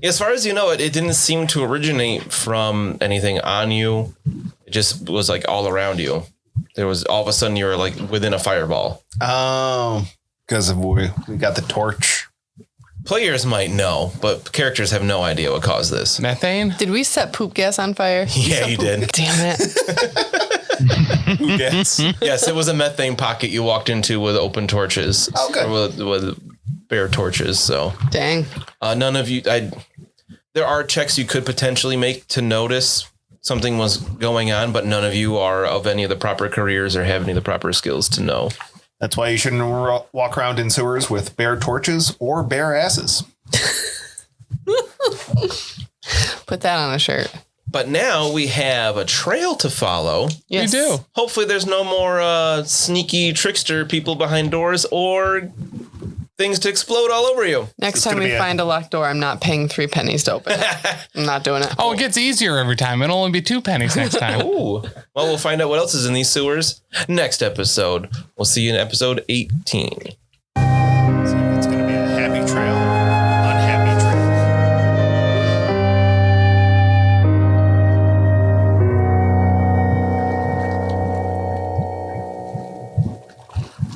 As far as you know, it didn't seem to originate from anything on you. It just was like all around you. There was all of a sudden you were like within a fireball. Oh, because we got the torch. Players might know, but characters have no idea what caused this. Methane? Did we set poop gas on fire? Yeah, you did. Damn it. Yes. Yes, it was a methane pocket you walked into with open torches. Oh, good. With bare torches. So Dang. none of you. There are checks you could potentially make to notice something was going on, but none of you are of any of the proper careers or have any of the proper skills to know. That's why you shouldn't walk around in sewers with bare torches or bare asses. Put that on a shirt. But now we have a trail to follow. Yes. We do. Hopefully there's no more sneaky trickster people behind doors or things to explode all over you. Next time we find a locked door, I'm not paying 3 pennies to open it. I'm not doing it. Oh, it gets easier every time. It'll only be 2 pennies next time. Ooh. Well, we'll find out what else is in these sewers next episode. We'll see you in episode 18. So it's going to be a happy trail, unhappy trail.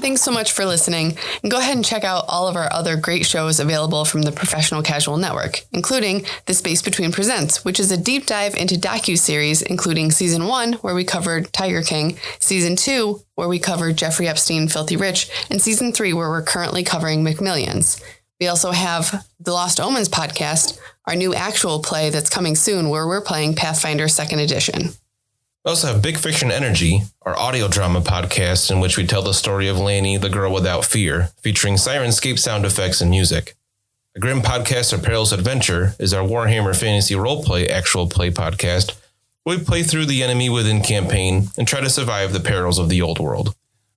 Thanks so much for listening, and go ahead and check out all of our other great shows available from the Professional Casual Network, including The Space Between Presents, which is a deep dive into docu-series, including Season 1, where we covered Tiger King, Season 2, where we covered Jeffrey Epstein, Filthy Rich, and Season 3, where we're currently covering McMillions. We also have the Lost Omens podcast, our new actual play that's coming soon, where we're playing Pathfinder 2nd Edition. We also have Big Fiction Energy, our audio drama podcast in which we tell the story of Laney, the girl without fear, featuring Sirenscape sound effects and music. A Grim Podcast or Perilous Adventure is our Warhammer Fantasy Roleplay actual play podcast, where we play through the Enemy Within campaign and try to survive the perils of the old world.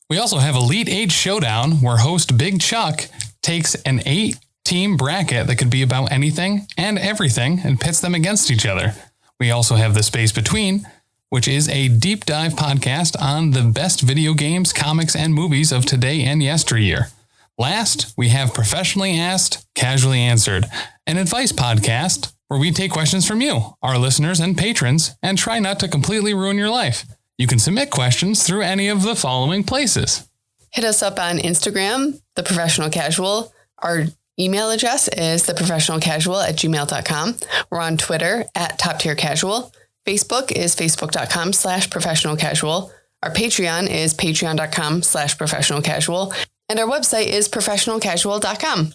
We also have Elite 8 Showdown, where host Big Chuck takes an 8-team bracket that could be about anything and everything and pits them against each other. We also have The Space Between, which is a deep dive podcast on the best video games, comics, and movies of today and yesteryear. Last, we have Professionally Asked, Casually Answered, an advice podcast where we take questions from you, our listeners and patrons, and try not to completely ruin your life. You can submit questions through any of the following places. Hit us up on Instagram, The Professional Casual. Our email address is theprofessionalcasual@gmail.com. We're on Twitter @TopTierCasual. Facebook is facebook.com/professionalcasual. Our Patreon is patreon.com/professionalcasual. And our website is professionalcasual.com.